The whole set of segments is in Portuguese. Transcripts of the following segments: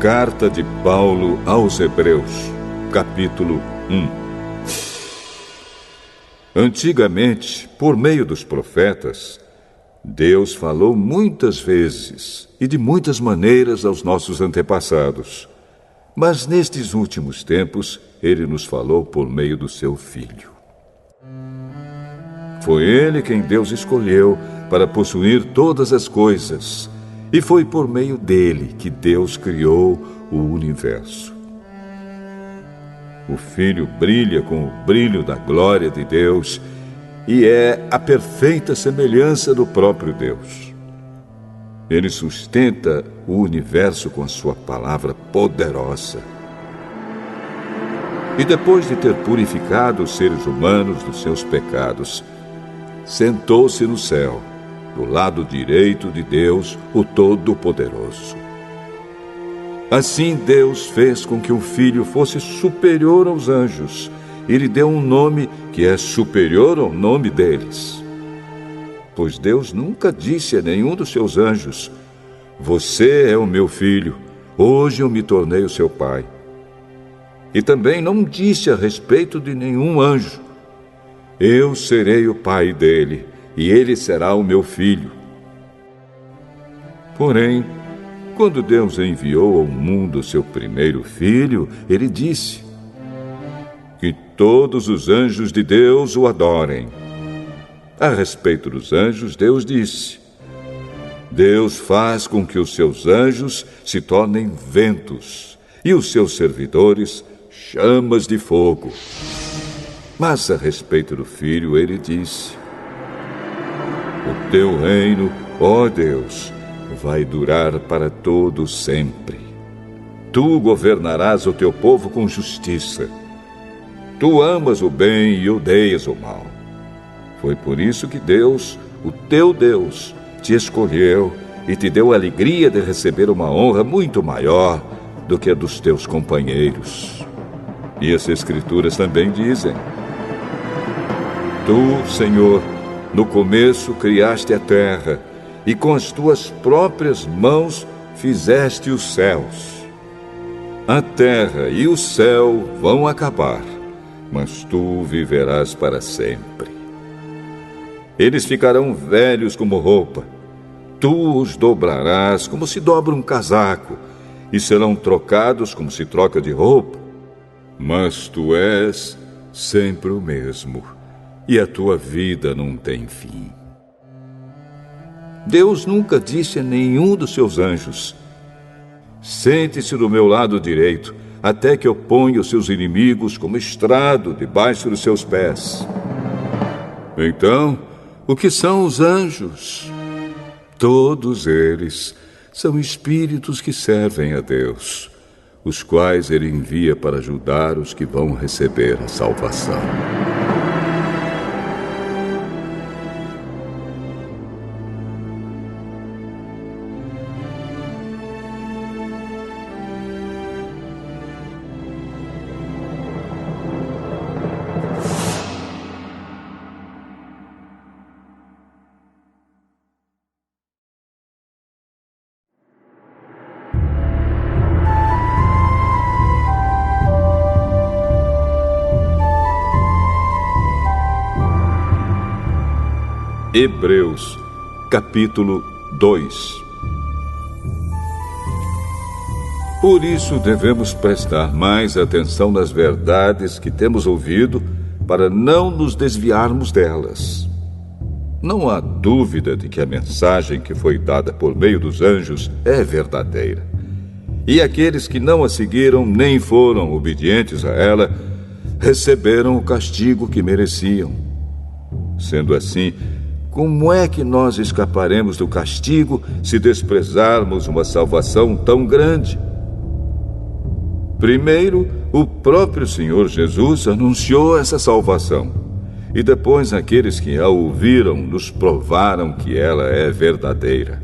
Carta de Paulo aos Hebreus, capítulo 1. Antigamente, por meio dos profetas, Deus falou muitas vezes e de muitas maneiras aos nossos antepassados. Mas nestes últimos tempos, Ele nos falou por meio do seu Filho. Foi Ele quem Deus escolheu para possuir todas as coisas, e foi por meio dele que Deus criou o universo. O Filho brilha com o brilho da glória de Deus e é a perfeita semelhança do próprio Deus. Ele sustenta o universo com a sua palavra poderosa. E depois de ter purificado os seres humanos dos seus pecados, sentou-se no céu, do lado direito de Deus, o Todo-Poderoso. Assim Deus fez com que o Filho fosse superior aos anjos e lhe deu um nome que é superior ao nome deles. Pois Deus nunca disse a nenhum dos seus anjos: "Você é o meu filho, hoje eu me tornei o seu pai." E também não disse a respeito de nenhum anjo: "Eu serei o pai dele, e ele será o meu filho." Porém, quando Deus enviou ao mundo seu primeiro filho, ele disse: "Que todos os anjos de Deus o adorem." A respeito dos anjos, Deus disse: "Deus faz com que os seus anjos se tornem ventos, e os seus servidores chamas de fogo." Mas a respeito do Filho, ele disse: "O teu reino, ó Deus, vai durar para todo sempre. Tu governarás o teu povo com justiça. Tu amas o bem e odeias o mal. Foi por isso que Deus, o teu Deus, te escolheu e te deu a alegria de receber uma honra muito maior do que a dos teus companheiros." E as Escrituras também dizem: "Tu, Senhor, no começo criaste a terra, e com as tuas próprias mãos fizeste os céus. A terra e o céu vão acabar, mas tu viverás para sempre. Eles ficarão velhos como roupa. Tu os dobrarás como se dobra um casaco, e serão trocados como se troca de roupa. Mas tu és sempre o mesmo, e a tua vida não tem fim." Deus nunca disse a nenhum dos seus anjos: "Sente-se do meu lado direito, até que eu ponha os seus inimigos como estrado debaixo dos seus pés." Então, o que são os anjos? Todos eles são espíritos que servem a Deus, os quais ele envia para ajudar os que vão receber a salvação. Hebreus, capítulo 2. Por isso devemos prestar mais atenção nas verdades que temos ouvido, para não nos desviarmos delas. Não há dúvida de que a mensagem que foi dada por meio dos anjos é verdadeira. E aqueles que não a seguiram nem foram obedientes a ela, receberam o castigo que mereciam. Sendo assim, como é que nós escaparemos do castigo se desprezarmos uma salvação tão grande? Primeiro, o próprio Senhor Jesus anunciou essa salvação, e depois aqueles que a ouviram nos provaram que ela é verdadeira.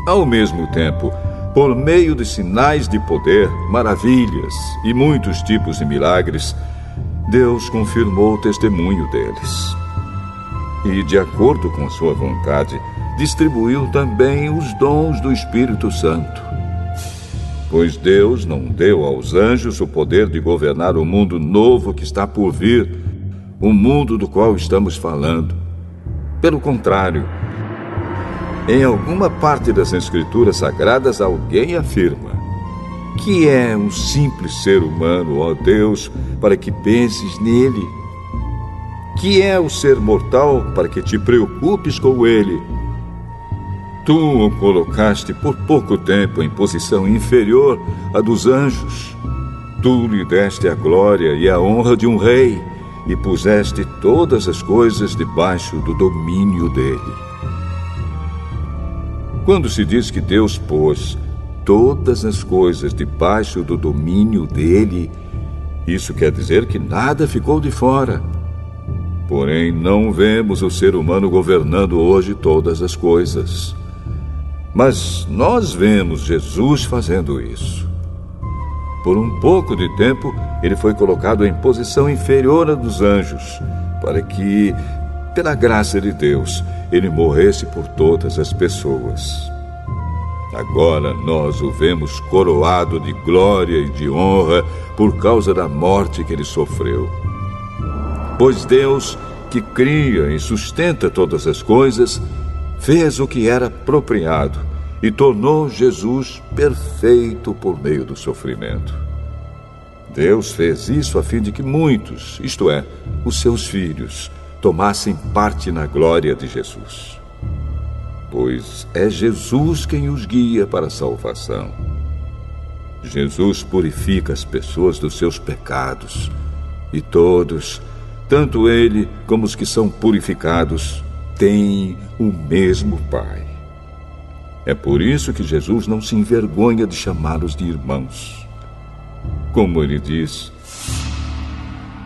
Ao mesmo tempo, por meio de sinais de poder, maravilhas e muitos tipos de milagres, Deus confirmou o testemunho deles. E, de acordo com sua vontade, distribuiu também os dons do Espírito Santo. Pois Deus não deu aos anjos o poder de governar o mundo novo que está por vir, o mundo do qual estamos falando. Pelo contrário, em alguma parte das Escrituras Sagradas, alguém afirma: que é um simples ser humano, ó Deus, para que penses nele? Que é o ser mortal para que te preocupes com ele? Tu o colocaste por pouco tempo em posição inferior à dos anjos. Tu lhe deste a glória e a honra de um rei e puseste todas as coisas debaixo do domínio dele. Quando se diz que Deus pôs todas as coisas debaixo do domínio dele, isso quer dizer que nada ficou de fora. Porém, não vemos o ser humano governando hoje todas as coisas. Mas nós vemos Jesus fazendo isso. Por um pouco de tempo, ele foi colocado em posição inferior à dos anjos, para que, pela graça de Deus, ele morresse por todas as pessoas. Agora nós o vemos coroado de glória e de honra por causa da morte que ele sofreu. Pois Deus, que cria e sustenta todas as coisas, fez o que era apropriado e tornou Jesus perfeito por meio do sofrimento. Deus fez isso a fim de que muitos, isto é, os seus filhos, tomassem parte na glória de Jesus. Pois é Jesus quem os guia para a salvação. Jesus purifica as pessoas dos seus pecados, e todos, tanto ele como os que são purificados, têm o mesmo Pai. É por isso que Jesus não se envergonha de chamá-los de irmãos. Como ele diz: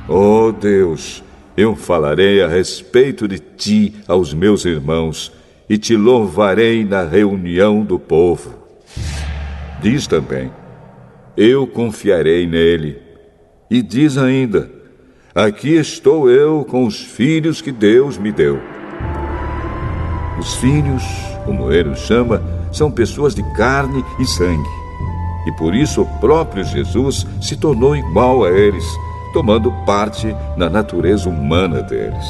ó Deus, eu falarei a respeito de ti aos meus irmãos e te louvarei na reunião do povo. Diz também: eu confiarei nele. E diz ainda: aqui estou eu com os filhos que Deus me deu. Os filhos, como ele os chama, são pessoas de carne e sangue. E por isso o próprio Jesus se tornou igual a eles, tomando parte na natureza humana deles.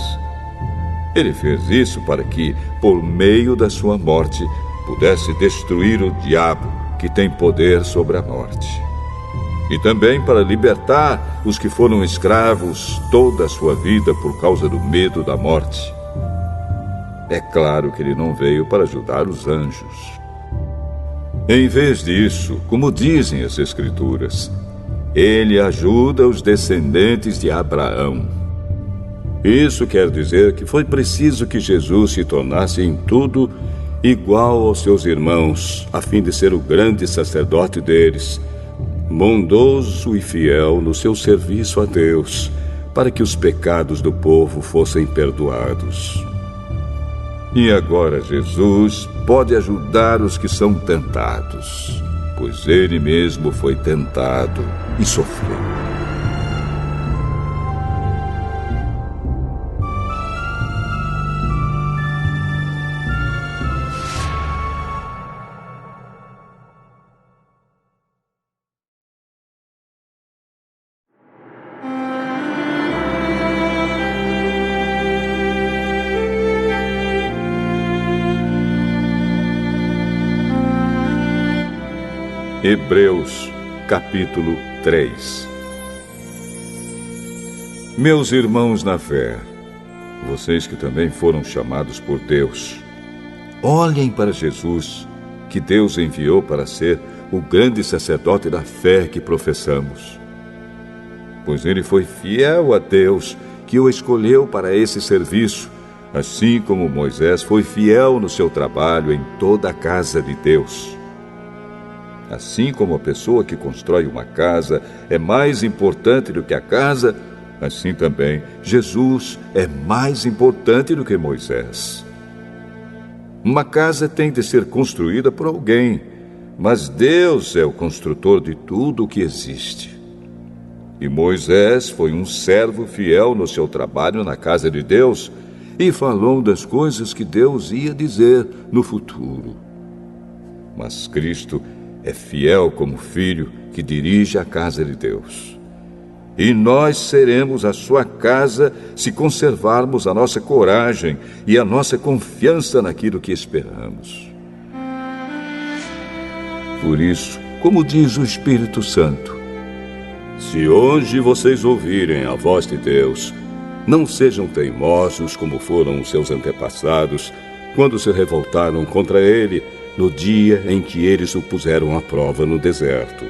Ele fez isso para que, por meio da sua morte, pudesse destruir o diabo, que tem poder sobre a morte. E também para libertar os que foram escravos toda a sua vida por causa do medo da morte. É claro que ele não veio para ajudar os anjos. Em vez disso, como dizem as Escrituras, ele ajuda os descendentes de Abraão. Isso quer dizer que foi preciso que Jesus se tornasse em tudo igual aos seus irmãos, a fim de ser o grande sacerdote deles, bondoso e fiel no seu serviço a Deus, para que os pecados do povo fossem perdoados. E agora Jesus pode ajudar os que são tentados, pois ele mesmo foi tentado e sofreu. Hebreus, capítulo 3. Meus irmãos na fé, vocês que também foram chamados por Deus, olhem para Jesus, que Deus enviou para ser o grande sacerdote da fé que professamos. Pois ele foi fiel a Deus, que o escolheu para esse serviço, assim como Moisés foi fiel no seu trabalho em toda a casa de Deus. Assim como a pessoa que constrói uma casa é mais importante do que a casa, assim também Jesus é mais importante do que Moisés. Uma casa tem de ser construída por alguém, mas Deus é o construtor de tudo o que existe. E Moisés foi um servo fiel no seu trabalho na casa de Deus e falou das coisas que Deus ia dizer no futuro. Mas Cristo é fiel como filho que dirige a casa de Deus. E nós seremos a sua casa se conservarmos a nossa coragem e a nossa confiança naquilo que esperamos. Por isso, como diz o Espírito Santo, se hoje vocês ouvirem a voz de Deus, não sejam teimosos como foram os seus antepassados, quando se revoltaram contra ele no dia em que eles o puseram à prova no deserto.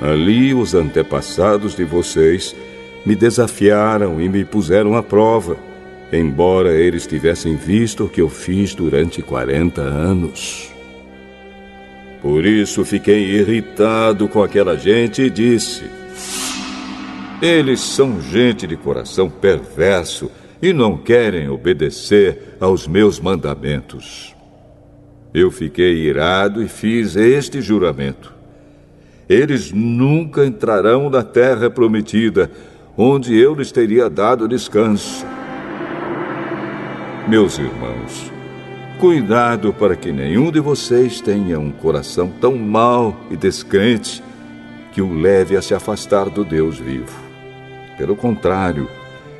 Ali os antepassados de vocês me desafiaram e me puseram à prova, embora eles tivessem visto o que eu fiz durante 40 anos. Por isso fiquei irritado com aquela gente e disse: eles são gente de coração perverso e não querem obedecer aos meus mandamentos. Eu fiquei irado e fiz este juramento: eles nunca entrarão na terra prometida, onde eu lhes teria dado descanso. Meus irmãos, cuidado para que nenhum de vocês tenha um coração tão mau e descrente que o leve a se afastar do Deus vivo. Pelo contrário,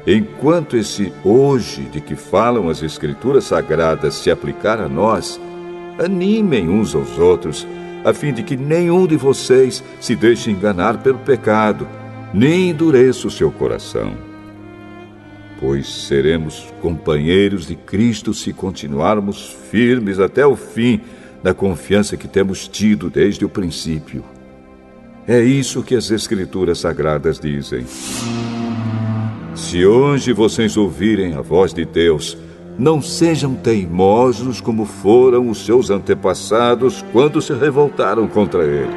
enquanto esse hoje de que falam as Escrituras Sagradas se aplicar a nós, animem uns aos outros, a fim de que nenhum de vocês se deixe enganar pelo pecado, nem endureça o seu coração. Pois seremos companheiros de Cristo se continuarmos firmes até o fim na confiança que temos tido desde o princípio. É isso que as Escrituras Sagradas dizem. Se hoje vocês ouvirem a voz de Deus, não sejam teimosos como foram os seus antepassados quando se revoltaram contra ele.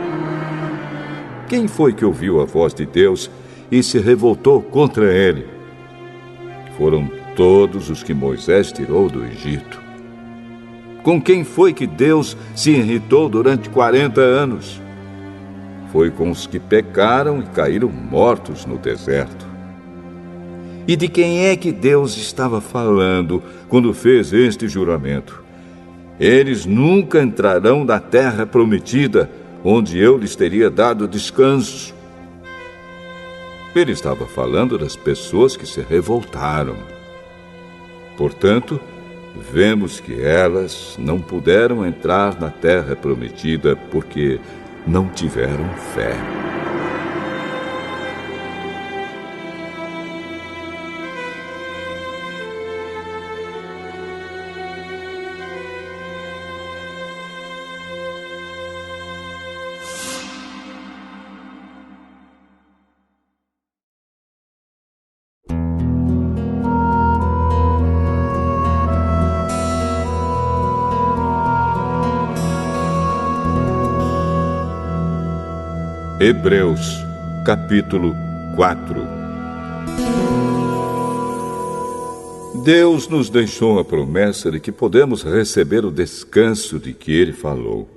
Quem foi que ouviu a voz de Deus e se revoltou contra ele? Foram todos os que Moisés tirou do Egito. Com quem foi que Deus se irritou durante 40 anos? Foi com os que pecaram e caíram mortos no deserto. E de quem é que Deus estava falando quando fez este juramento? Eles nunca entrarão na terra prometida, onde eu lhes teria dado descanso. Ele estava falando das pessoas que se revoltaram. Portanto, vemos que elas não puderam entrar na terra prometida porque não tiveram fé. Hebreus, capítulo 4. Deus nos deixou a promessa de que podemos receber o descanso de que Ele falou.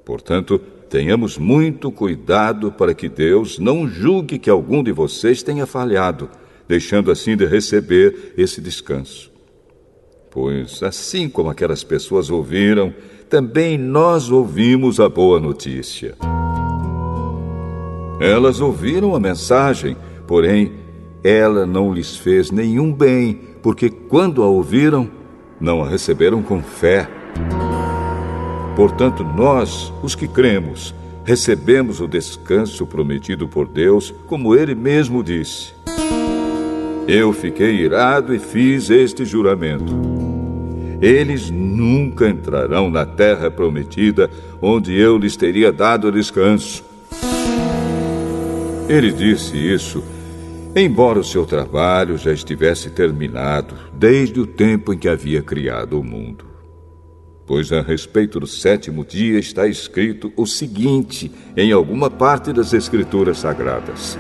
Portanto, tenhamos muito cuidado para que Deus não julgue que algum de vocês tenha falhado, deixando assim de receber esse descanso. Pois, assim como aquelas pessoas ouviram, também nós ouvimos a boa notícia. Elas ouviram a mensagem, porém, ela não lhes fez nenhum bem, porque quando a ouviram, não a receberam com fé. Portanto, nós, os que cremos, recebemos o descanso prometido por Deus, como Ele mesmo disse. Eu fiquei irado e fiz este juramento: eles nunca entrarão na terra prometida, onde eu lhes teria dado descanso. Ele disse isso, embora o seu trabalho já estivesse terminado, desde o tempo em que havia criado o mundo. Pois a respeito do sétimo dia está escrito o seguinte em alguma parte das Escrituras Sagradas: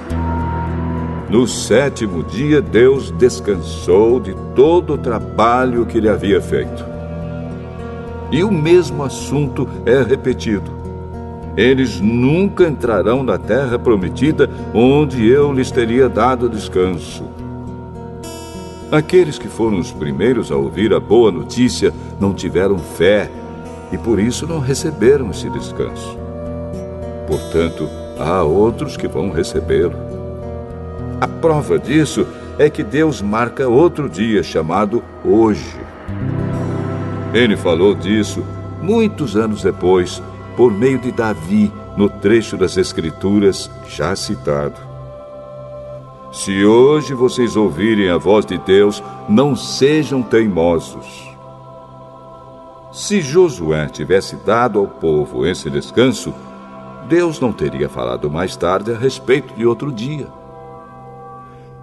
no sétimo dia Deus descansou de todo o trabalho que ele havia feito. E o mesmo assunto é repetido: eles nunca entrarão na terra prometida, onde eu lhes teria dado descanso. Aqueles que foram os primeiros a ouvir a boa notícia não tiveram fé e por isso não receberam esse descanso. Portanto, há outros que vão recebê-lo. A prova disso é que Deus marca outro dia chamado hoje. Ele falou disso muitos anos depois, por meio de Davi, no trecho das Escrituras já citado. Se hoje vocês ouvirem a voz de Deus, não sejam teimosos. Se Josué tivesse dado ao povo esse descanso, Deus não teria falado mais tarde a respeito de outro dia.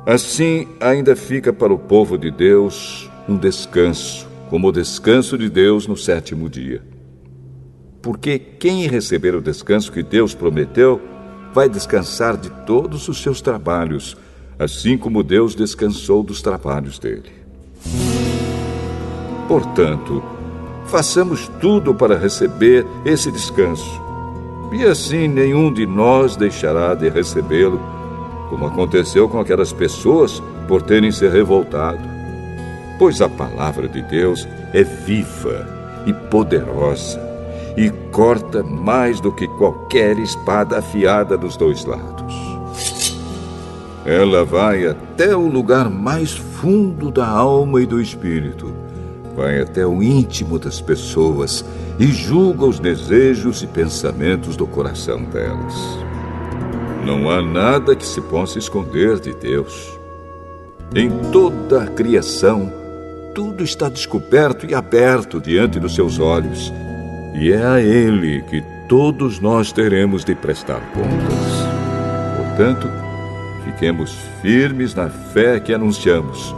Assim, ainda fica para o povo de Deus um descanso, como o descanso de Deus no 7º dia. Porque quem receber o descanso que Deus prometeu, vai descansar de todos os seus trabalhos, assim como Deus descansou dos trabalhos dele. Portanto, façamos tudo para receber esse descanso, e assim nenhum de nós deixará de recebê-lo, como aconteceu com aquelas pessoas por terem se revoltado. Pois a palavra de Deus é viva e poderosa, e corta mais do que qualquer espada afiada dos dois lados. Ela vai até o lugar mais fundo da alma e do espírito, vai até o íntimo das pessoas e julga os desejos e pensamentos do coração delas. Não há nada que se possa esconder de Deus. Em toda a criação, tudo está descoberto e aberto diante dos seus olhos, e é a Ele que todos nós teremos de prestar contas. Portanto, fiquemos firmes na fé que anunciamos,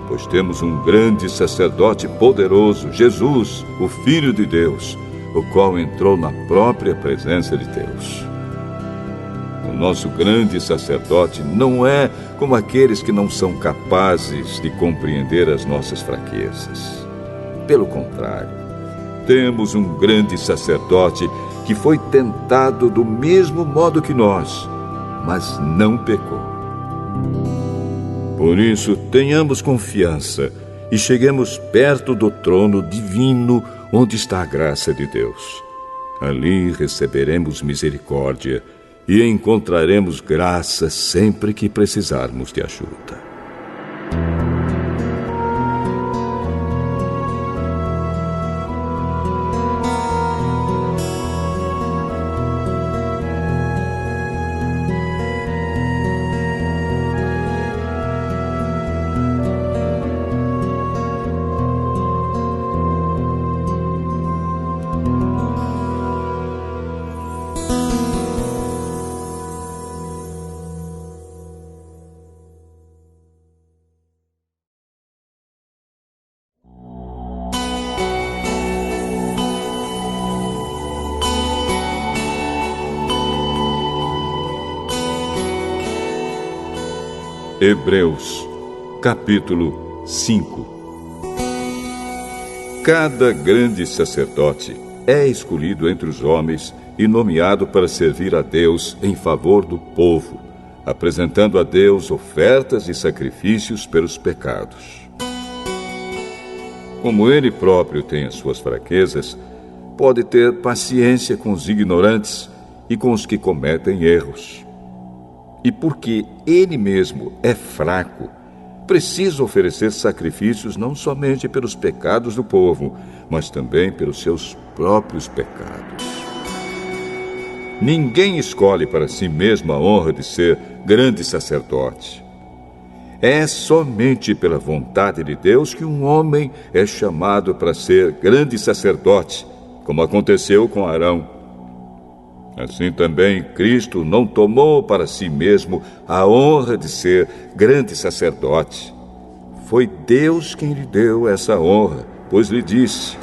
pois temos um grande sacerdote poderoso, Jesus, o Filho de Deus, o qual entrou na própria presença de Deus. O nosso grande sacerdote não é como aqueles que não são capazes de compreender as nossas fraquezas. Pelo contrário, temos um grande sacerdote que foi tentado do mesmo modo que nós, mas não pecou. Por isso, tenhamos confiança e cheguemos perto do trono divino onde está a graça de Deus. Ali receberemos misericórdia e encontraremos graça sempre que precisarmos de ajuda. Hebreus, capítulo 5. Cada grande sacerdote é escolhido entre os homens e nomeado para servir a Deus em favor do povo, apresentando a Deus ofertas e sacrifícios pelos pecados. Como ele próprio tem as suas fraquezas, pode ter paciência com os ignorantes e com os que cometem erros. E porque ele mesmo é fraco, precisa oferecer sacrifícios não somente pelos pecados do povo, mas também pelos seus próprios pecados. Ninguém escolhe para si mesmo a honra de ser grande sacerdote. É somente pela vontade de Deus que um homem é chamado para ser grande sacerdote, como aconteceu com Arão. Assim também Cristo não tomou para si mesmo a honra de ser grande sacerdote. Foi Deus quem lhe deu essa honra, pois lhe disse: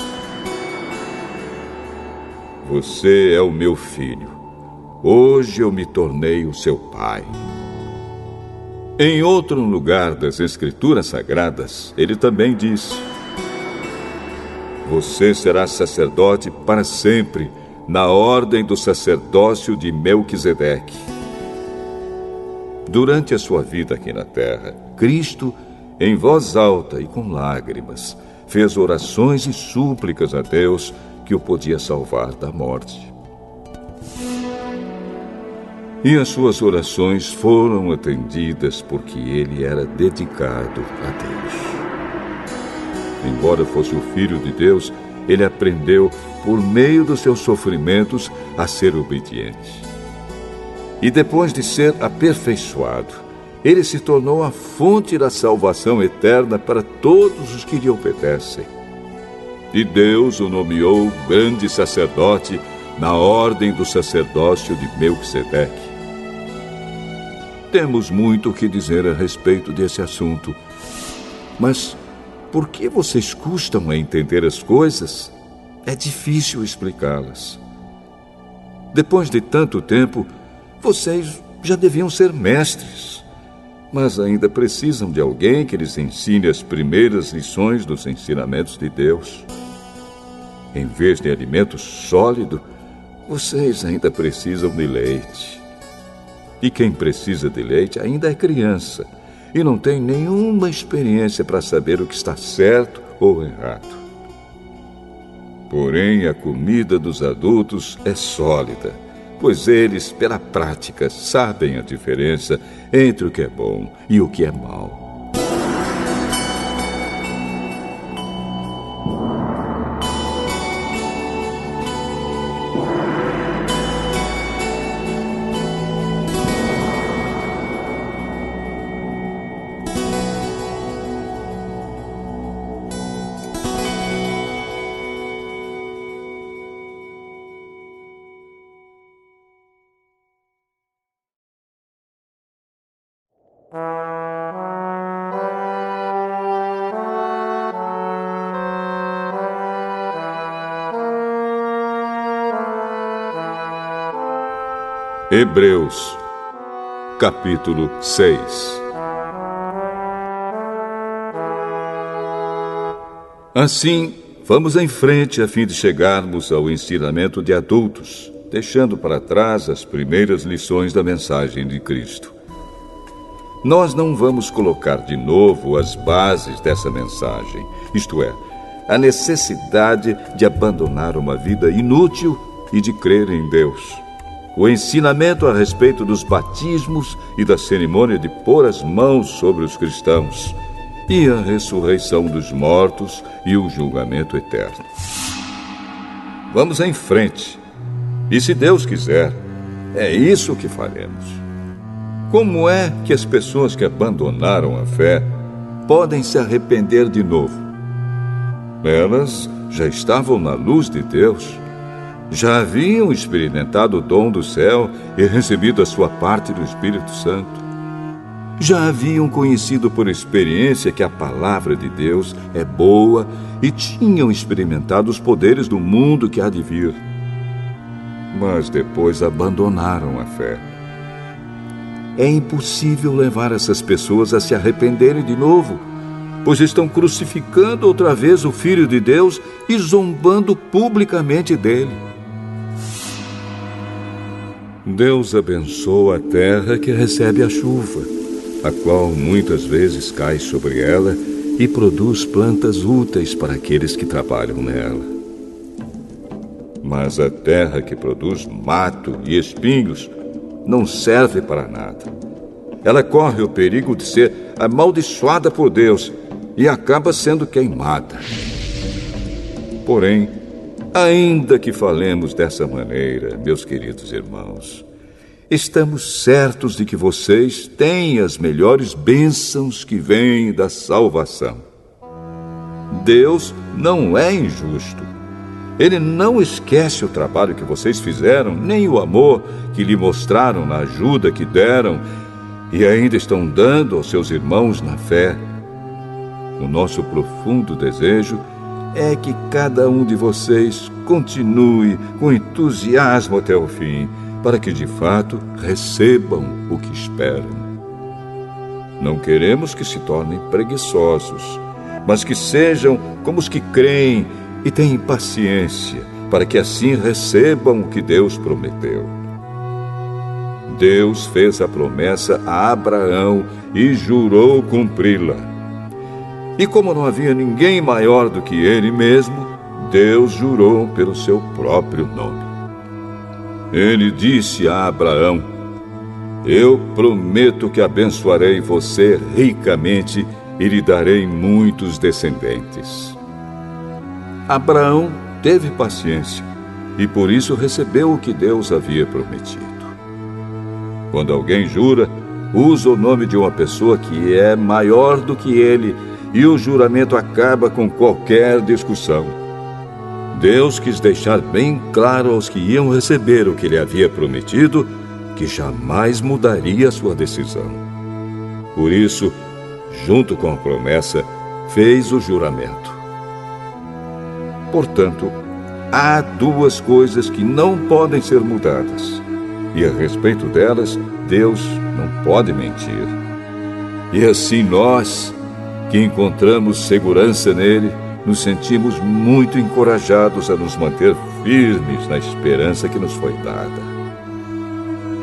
"Você é o meu filho. Hoje eu me tornei o seu pai." Em outro lugar das Escrituras Sagradas, ele também disse: "Você será sacerdote para sempre, na ordem do sacerdócio de Melquisedeque." Durante a sua vida aqui na terra, Cristo, em voz alta e com lágrimas, fez orações e súplicas a Deus que o podia salvar da morte. E as suas orações foram atendidas porque ele era dedicado a Deus. Embora fosse o Filho de Deus, ele aprendeu, por meio dos seus sofrimentos, a ser obediente. E depois de ser aperfeiçoado, ele se tornou a fonte da salvação eterna para todos os que lhe obedecem. E Deus o nomeou grande sacerdote na ordem do sacerdócio de Melquisedeque. Temos muito o que dizer a respeito desse assunto, mas por que vocês custam a entender as coisas? É difícil explicá-las. Depois de tanto tempo, vocês já deviam ser mestres, mas ainda precisam de alguém que lhes ensine as primeiras lições dos ensinamentos de Deus. Em vez de alimento sólido, vocês ainda precisam de leite. E quem precisa de leite ainda é criança e não tem nenhuma experiência para saber o que está certo ou errado. Porém, a comida dos adultos é sólida, pois eles, pela prática, sabem a diferença entre o que é bom e o que é mau. Hebreus, capítulo 6. Assim, vamos em frente a fim de chegarmos ao ensinamento de adultos, deixando para trás as primeiras lições da mensagem de Cristo. Nós não vamos colocar de novo as bases dessa mensagem, isto é, a necessidade de abandonar uma vida inútil e de crer em Deus. O ensinamento a respeito dos batismos e da cerimônia de pôr as mãos sobre os cristãos, e a ressurreição dos mortos e o julgamento eterno. Vamos em frente, e se Deus quiser, é isso que faremos. Como é que as pessoas que abandonaram a fé podem se arrepender de novo? Elas já estavam na luz de Deus, já haviam experimentado o dom do céu e recebido a sua parte do Espírito Santo. Já haviam conhecido por experiência que a palavra de Deus é boa e tinham experimentado os poderes do mundo que há de vir. Mas depois abandonaram a fé. É impossível levar essas pessoas a se arrependerem de novo, pois estão crucificando outra vez o Filho de Deus e zombando publicamente dele. Deus abençoa a terra que recebe a chuva, a qual muitas vezes cai sobre ela e produz plantas úteis para aqueles que trabalham nela. Mas a terra que produz mato e espinhos não serve para nada. Ela corre o perigo de ser amaldiçoada por Deus e acaba sendo queimada. Porém, ainda que falemos dessa maneira, meus queridos irmãos, estamos certos de que vocês têm as melhores bênçãos que vêm da salvação. Deus não é injusto. Ele não esquece o trabalho que vocês fizeram, nem o amor que lhe mostraram na ajuda que deram e ainda estão dando aos seus irmãos na fé. O nosso profundo desejo é que cada um de vocês continue com entusiasmo até o fim, para que de fato recebam o que esperam. Não queremos que se tornem preguiçosos, mas que sejam como os que creem e têm paciência, para que assim recebam o que Deus prometeu. Deus fez a promessa a Abraão e jurou cumpri-la. E como não havia ninguém maior do que ele mesmo, Deus jurou pelo seu próprio nome. Ele disse a Abraão: Eu prometo que abençoarei você ricamente e lhe darei muitos descendentes. Abraão teve paciência e por isso recebeu o que Deus havia prometido. Quando alguém jura, usa o nome de uma pessoa que é maior do que ele e o juramento acaba com qualquer discussão. Deus quis deixar bem claro aos que iam receber o que ele havia prometido que jamais mudaria sua decisão. Por isso, junto com a promessa, fez o juramento. Portanto, há duas coisas que não podem ser mudadas, e a respeito delas, Deus não pode mentir. E assim nós, que encontramos segurança nele, nos sentimos muito encorajados a nos manter firmes na esperança que nos foi dada.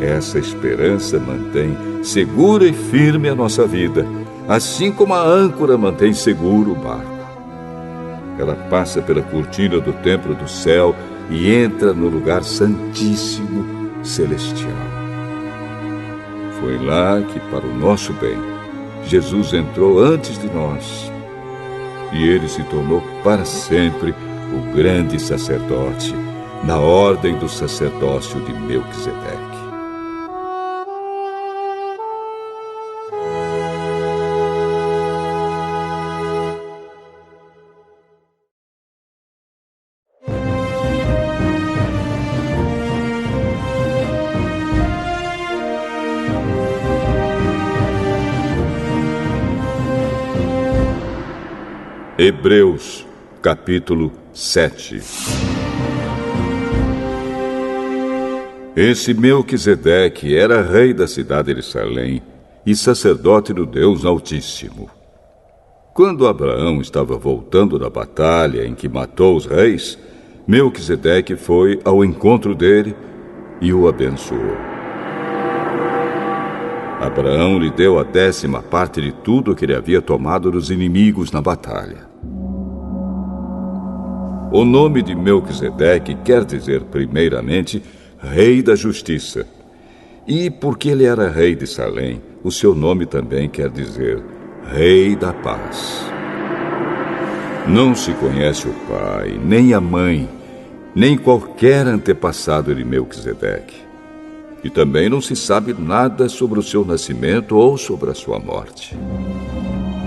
Essa esperança mantém segura e firme a nossa vida, assim como a âncora mantém seguro o barco. Ela passa pela cortina do templo do céu e entra no lugar santíssimo celestial. Foi lá que, para o nosso bem, Jesus entrou antes de nós. E ele se tornou para sempre o grande sacerdote, na ordem do sacerdócio de Melquisedeque. Hebreus, capítulo 7. Esse Melquisedeque era rei da cidade de Salém e sacerdote do Deus Altíssimo. Quando Abraão estava voltando da batalha em que matou os reis, Melquisedeque foi ao encontro dele e o abençoou. Abraão lhe deu a 10ª parte de tudo que ele havia tomado dos inimigos na batalha. O nome de Melquisedeque quer dizer, primeiramente, Rei da Justiça. E porque ele era rei de Salém, o seu nome também quer dizer Rei da Paz. Não se conhece o pai, nem a mãe, nem qualquer antepassado de Melquisedeque. E também não se sabe nada sobre o seu nascimento ou sobre a sua morte.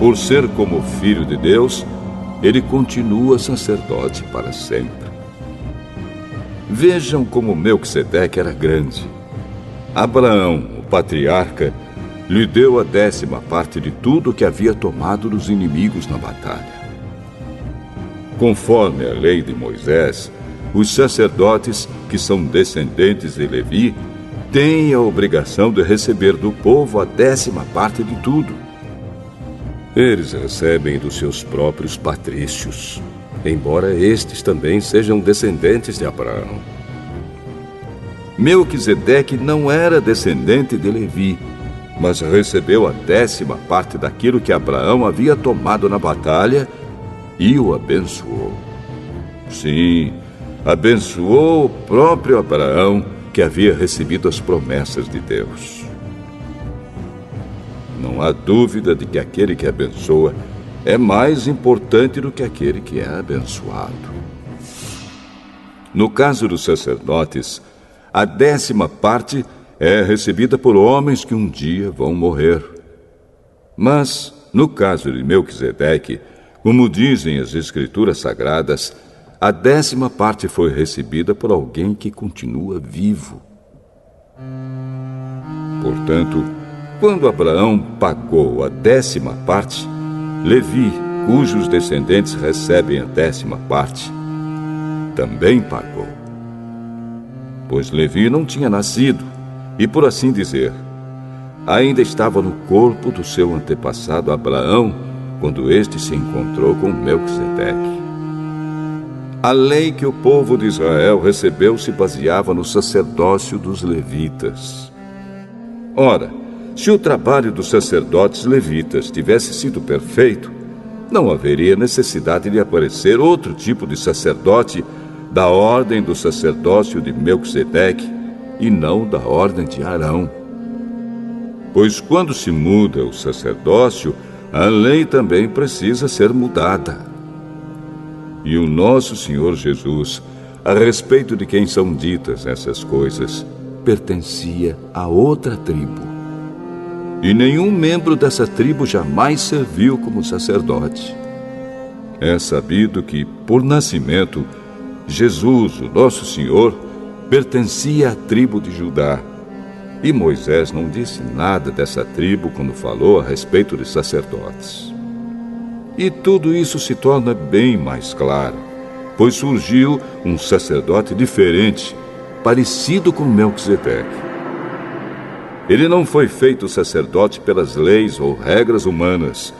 Por ser como filho de Deus, ele continua sacerdote para sempre. Vejam como Melquisedeque era grande. Abraão, o patriarca, lhe deu a 10ª parte de tudo que havia tomado dos inimigos na batalha. Conforme a lei de Moisés, os sacerdotes, que são descendentes de Levi, têm a obrigação de receber do povo a 10ª parte de tudo. Eles recebem dos seus próprios patrícios, embora estes também sejam descendentes de Abraão. Melquisedeque não era descendente de Levi, mas recebeu a 10ª parte daquilo que Abraão havia tomado na batalha e o abençoou. Sim, abençoou o próprio Abraão, que havia recebido as promessas de Deus. Não há dúvida de que aquele que abençoa é mais importante do que aquele que é abençoado. No caso dos sacerdotes, a 10ª parte é recebida por homens que um dia vão morrer. Mas, no caso de Melquisedeque, como dizem as Escrituras Sagradas, a 10ª parte foi recebida por alguém que continua vivo. Portanto, quando Abraão pagou a 10ª parte, Levi, cujos descendentes recebem a 10ª parte, também pagou. Pois Levi não tinha nascido e, por assim dizer, ainda estava no corpo do seu antepassado Abraão quando este se encontrou com Melquisedeque. A lei que o povo de Israel recebeu se baseava no sacerdócio dos levitas. Ora, se o trabalho dos sacerdotes levitas tivesse sido perfeito, não haveria necessidade de aparecer outro tipo de sacerdote da ordem do sacerdócio de Melquisedeque e não da ordem de Arão. Pois quando se muda o sacerdócio, a lei também precisa ser mudada. E o nosso Senhor Jesus, a respeito de quem são ditas essas coisas, pertencia a outra tribo. E nenhum membro dessa tribo jamais serviu como sacerdote. É sabido que, por nascimento, Jesus, o nosso Senhor, pertencia à tribo de Judá. E Moisés não disse nada dessa tribo quando falou a respeito de sacerdotes. E tudo isso se torna bem mais claro, pois surgiu um sacerdote diferente, parecido com Melquisedeque. Ele não foi feito sacerdote pelas leis ou regras humanas,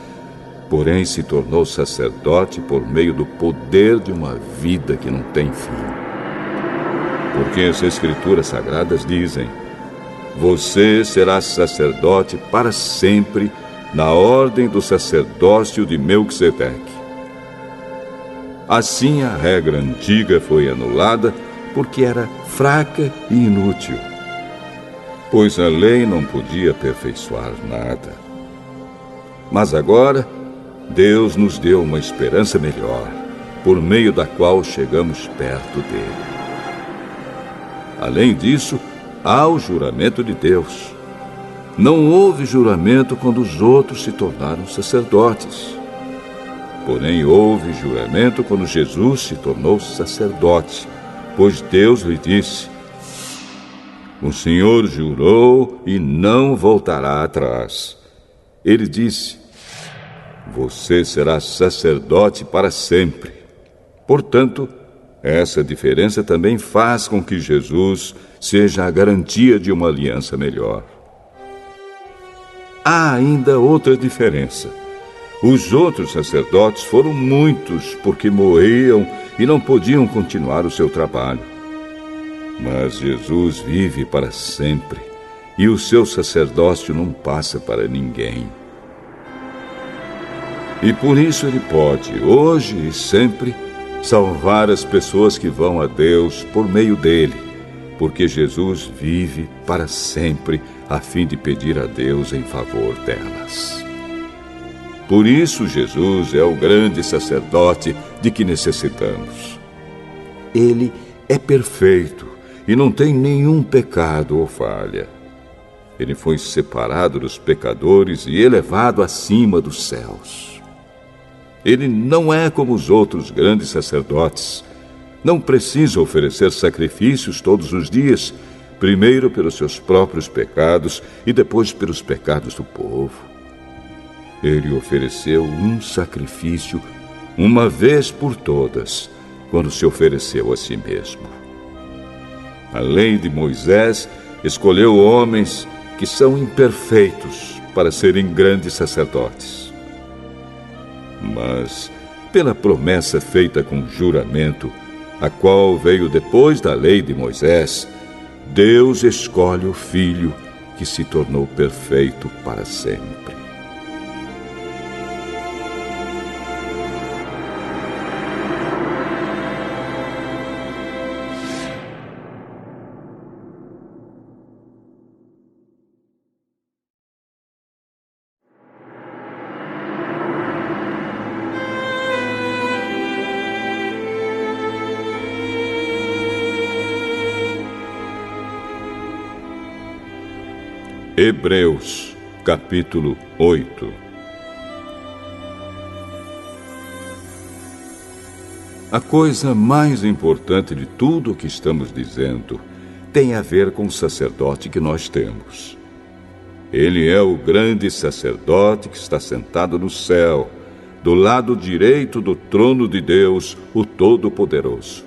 porém se tornou sacerdote por meio do poder de uma vida que não tem fim. Porque as Escrituras Sagradas dizem: você será sacerdote para sempre, na ordem do sacerdócio de Melquisedeque. Assim, a regra antiga foi anulada porque era fraca e inútil, pois a lei não podia aperfeiçoar nada. Mas agora, Deus nos deu uma esperança melhor, por meio da qual chegamos perto dele. Além disso, há o juramento de Deus. Não houve juramento quando os outros se tornaram sacerdotes. Porém, houve juramento quando Jesus se tornou sacerdote, pois Deus lhe disse: o Senhor jurou e não voltará atrás. Ele disse: você será sacerdote para sempre. Portanto, essa diferença também faz com que Jesus seja a garantia de uma aliança melhor. Há ainda outra diferença. Os outros sacerdotes foram muitos porque morriam e não podiam continuar o seu trabalho. Mas Jesus vive para sempre e o seu sacerdócio não passa para ninguém. E por isso ele pode, hoje e sempre, salvar as pessoas que vão a Deus por meio dele, porque Jesus vive para sempre a fim de pedir a Deus em favor delas. Por isso Jesus é o grande sacerdote de que necessitamos. Ele é perfeito e não tem nenhum pecado ou falha. Ele foi separado dos pecadores e elevado acima dos céus. Ele não é como os outros grandes sacerdotes. Não precisa oferecer sacrifícios todos os dias, primeiro pelos seus próprios pecados e depois pelos pecados do povo. Ele ofereceu um sacrifício uma vez por todas, quando se ofereceu a si mesmo. A lei de Moisés escolheu homens que são imperfeitos para serem grandes sacerdotes. Mas, pela promessa feita com juramento, a qual veio depois da lei de Moisés, Deus escolhe o Filho que se tornou perfeito para sempre. Hebreus, capítulo 8. A coisa mais importante de tudo o que estamos dizendo tem a ver com o sacerdote que nós temos. Ele é o grande sacerdote que está sentado no céu, do lado direito do trono de Deus, o Todo-Poderoso.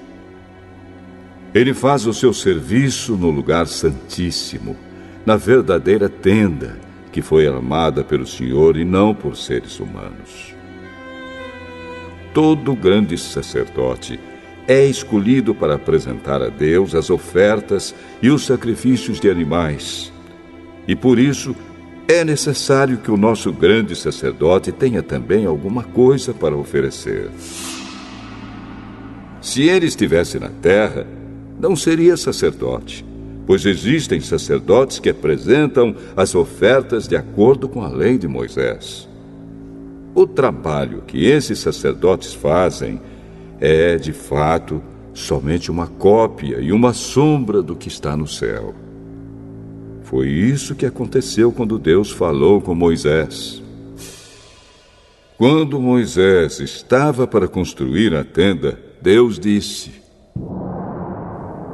Ele faz o seu serviço no lugar santíssimo, na verdadeira tenda, que foi armada pelo Senhor e não por seres humanos. Todo grande sacerdote é escolhido para apresentar a Deus as ofertas e os sacrifícios de animais. E por isso é necessário que o nosso grande sacerdote tenha também alguma coisa para oferecer. Se ele estivesse na terra, não seria sacerdote, pois existem sacerdotes que apresentam as ofertas de acordo com a lei de Moisés. O trabalho que esses sacerdotes fazem é, de fato, somente uma cópia e uma sombra do que está no céu. Foi isso que aconteceu quando Deus falou com Moisés. Quando Moisés estava para construir a tenda, Deus disse: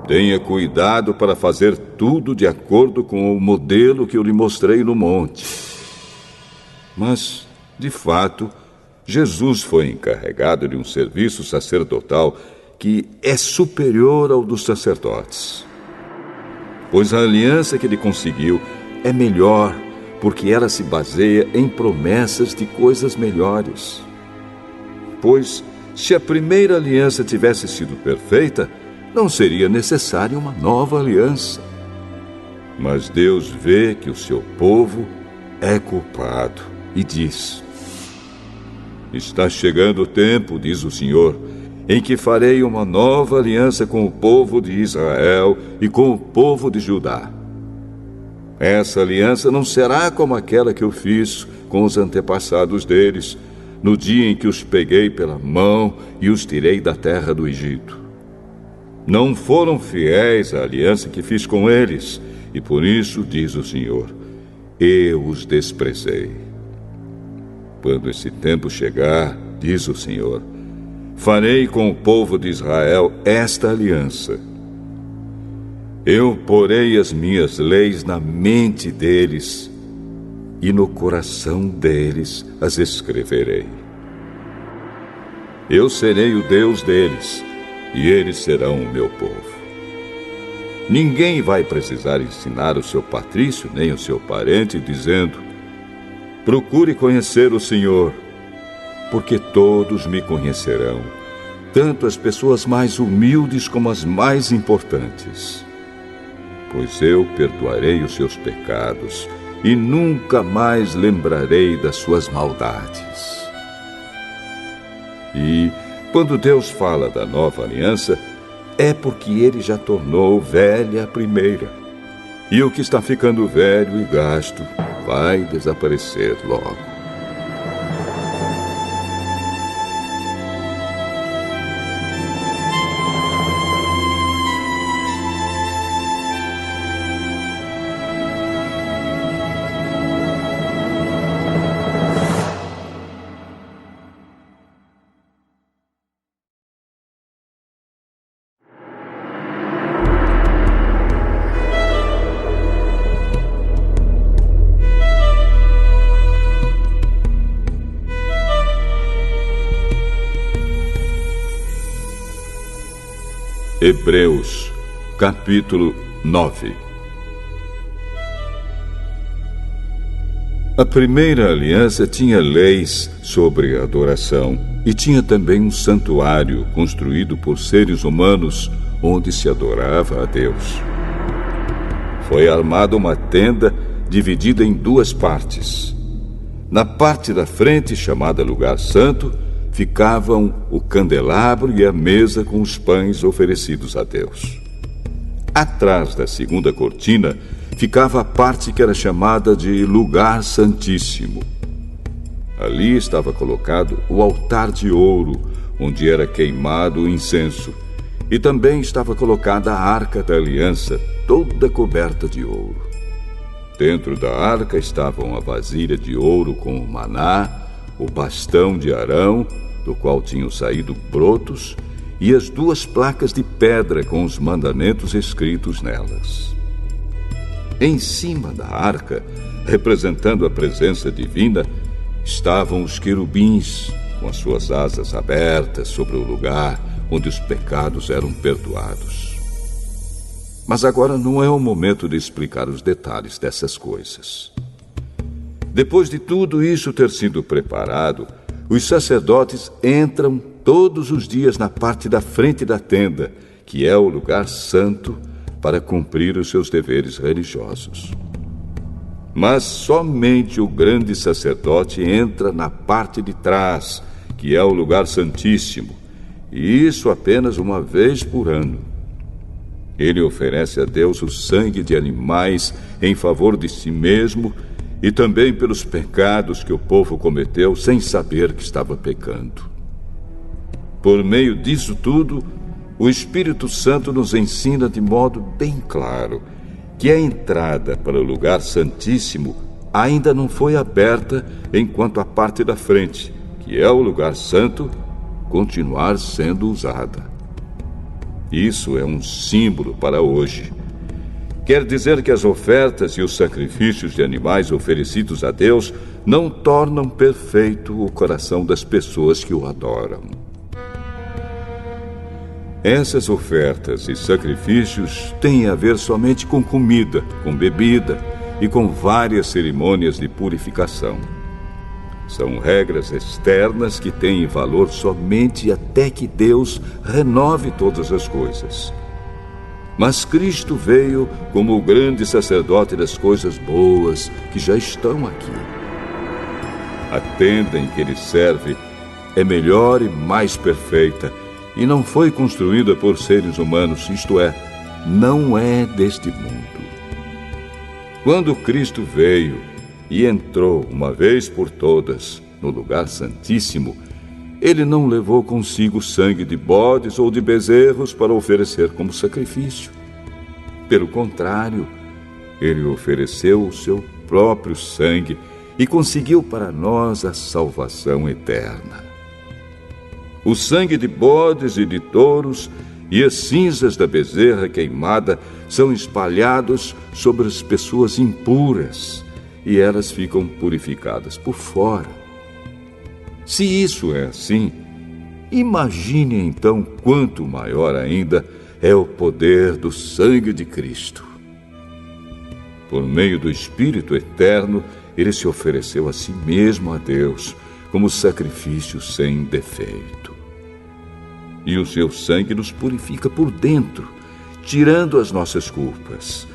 tenha cuidado para fazer tudo de acordo com o modelo que eu lhe mostrei no monte. Mas, de fato, Jesus foi encarregado de um serviço sacerdotal que é superior ao dos sacerdotes. Pois a aliança que ele conseguiu é melhor, porque ela se baseia em promessas de coisas melhores. Pois, se a primeira aliança tivesse sido perfeita, não seria necessária uma nova aliança. Mas Deus vê que o seu povo é culpado e diz: está chegando o tempo, diz o Senhor, em que farei uma nova aliança com o povo de Israel e com o povo de Judá. Essa aliança não será como aquela que eu fiz com os antepassados deles, no dia em que os peguei pela mão e os tirei da terra do Egito. Não foram fiéis à aliança que fiz com eles, e por isso, diz o Senhor, eu os desprezei. Quando esse tempo chegar, diz o Senhor, farei com o povo de Israel esta aliança. Eu porei as minhas leis na mente deles e no coração deles as escreverei. Eu serei o Deus deles e eles serão o meu povo. Ninguém vai precisar ensinar o seu patrício nem o seu parente, dizendo: procure conhecer o Senhor, porque todos me conhecerão, tanto as pessoas mais humildes como as mais importantes. Pois eu perdoarei os seus pecados e nunca mais lembrarei das suas maldades. E, quando Deus fala da nova aliança, é porque ele já tornou velha a primeira. E o que está ficando velho e gasto vai desaparecer logo. Hebreus, capítulo 9. A primeira aliança tinha leis sobre adoração e tinha também um santuário construído por seres humanos onde se adorava a Deus. Foi armada uma tenda dividida em duas partes. Na parte da frente, chamada Lugar Santo, ficavam o candelabro e a mesa com os pães oferecidos a Deus. Atrás da segunda cortina ficava a parte que era chamada de Lugar Santíssimo. Ali estava colocado o altar de ouro, onde era queimado o incenso, e também estava colocada a arca da aliança, toda coberta de ouro. Dentro da arca estavam a vasilha de ouro com o maná, o bastão de Arão, do qual tinham saído brotos, e as duas placas de pedra com os mandamentos escritos nelas. Em cima da arca, representando a presença divina, estavam os querubins, com as suas asas abertas sobre o lugar onde os pecados eram perdoados. Mas agora não é o momento de explicar os detalhes dessas coisas. Depois de tudo isso ter sido preparado, os sacerdotes entram todos os dias na parte da frente da tenda, que é o lugar santo, para cumprir os seus deveres religiosos. Mas somente o grande sacerdote entra na parte de trás, que é o lugar santíssimo, e isso apenas uma vez por ano. Ele oferece a Deus o sangue de animais em favor de si mesmo e também pelos pecados que o povo cometeu sem saber que estava pecando. Por meio disso tudo, o Espírito Santo nos ensina de modo bem claro que a entrada para o lugar santíssimo ainda não foi aberta enquanto a parte da frente, que é o lugar santo, continuar sendo usada. Isso é um símbolo para hoje. Quer dizer que as ofertas e os sacrifícios de animais oferecidos a Deus não tornam perfeito o coração das pessoas que o adoram. Essas ofertas e sacrifícios têm a ver somente com comida, com bebida e com várias cerimônias de purificação. São regras externas que têm valor somente até que Deus renove todas as coisas. Mas Cristo veio como o grande sacerdote das coisas boas que já estão aqui. A tenda em que ele serve é melhor e mais perfeita e não foi construída por seres humanos, isto é, não é deste mundo. Quando Cristo veio e entrou uma vez por todas no lugar santíssimo, ele não levou consigo sangue de bodes ou de bezerros para oferecer como sacrifício. Pelo contrário, ele ofereceu o seu próprio sangue e conseguiu para nós a salvação eterna. O sangue de bodes e de touros e as cinzas da bezerra queimada são espalhados sobre as pessoas impuras e elas ficam purificadas por fora. Se isso é assim, imagine então quanto maior ainda é o poder do sangue de Cristo. Por meio do Espírito Eterno, ele se ofereceu a si mesmo a Deus como sacrifício sem defeito. E o seu sangue nos purifica por dentro, tirando as nossas culpas.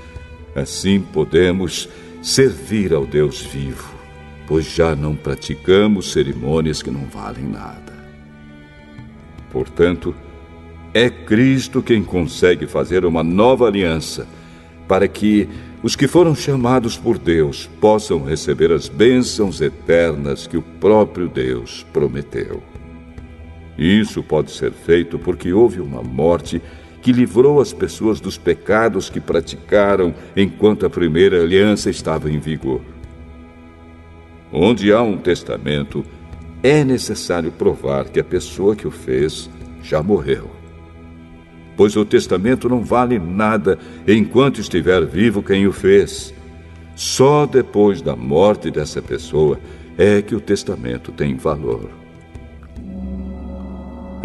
Assim podemos servir ao Deus vivo, pois já não praticamos cerimônias que não valem nada. Portanto, é Cristo quem consegue fazer uma nova aliança, para que os que foram chamados por Deus possam receber as bênçãos eternas que o próprio Deus prometeu. Isso pode ser feito porque houve uma morte que livrou as pessoas dos pecados que praticaram enquanto a primeira aliança estava em vigor. Onde há um testamento, é necessário provar que a pessoa que o fez já morreu. Pois o testamento não vale nada enquanto estiver vivo quem o fez. Só depois da morte dessa pessoa é que o testamento tem valor.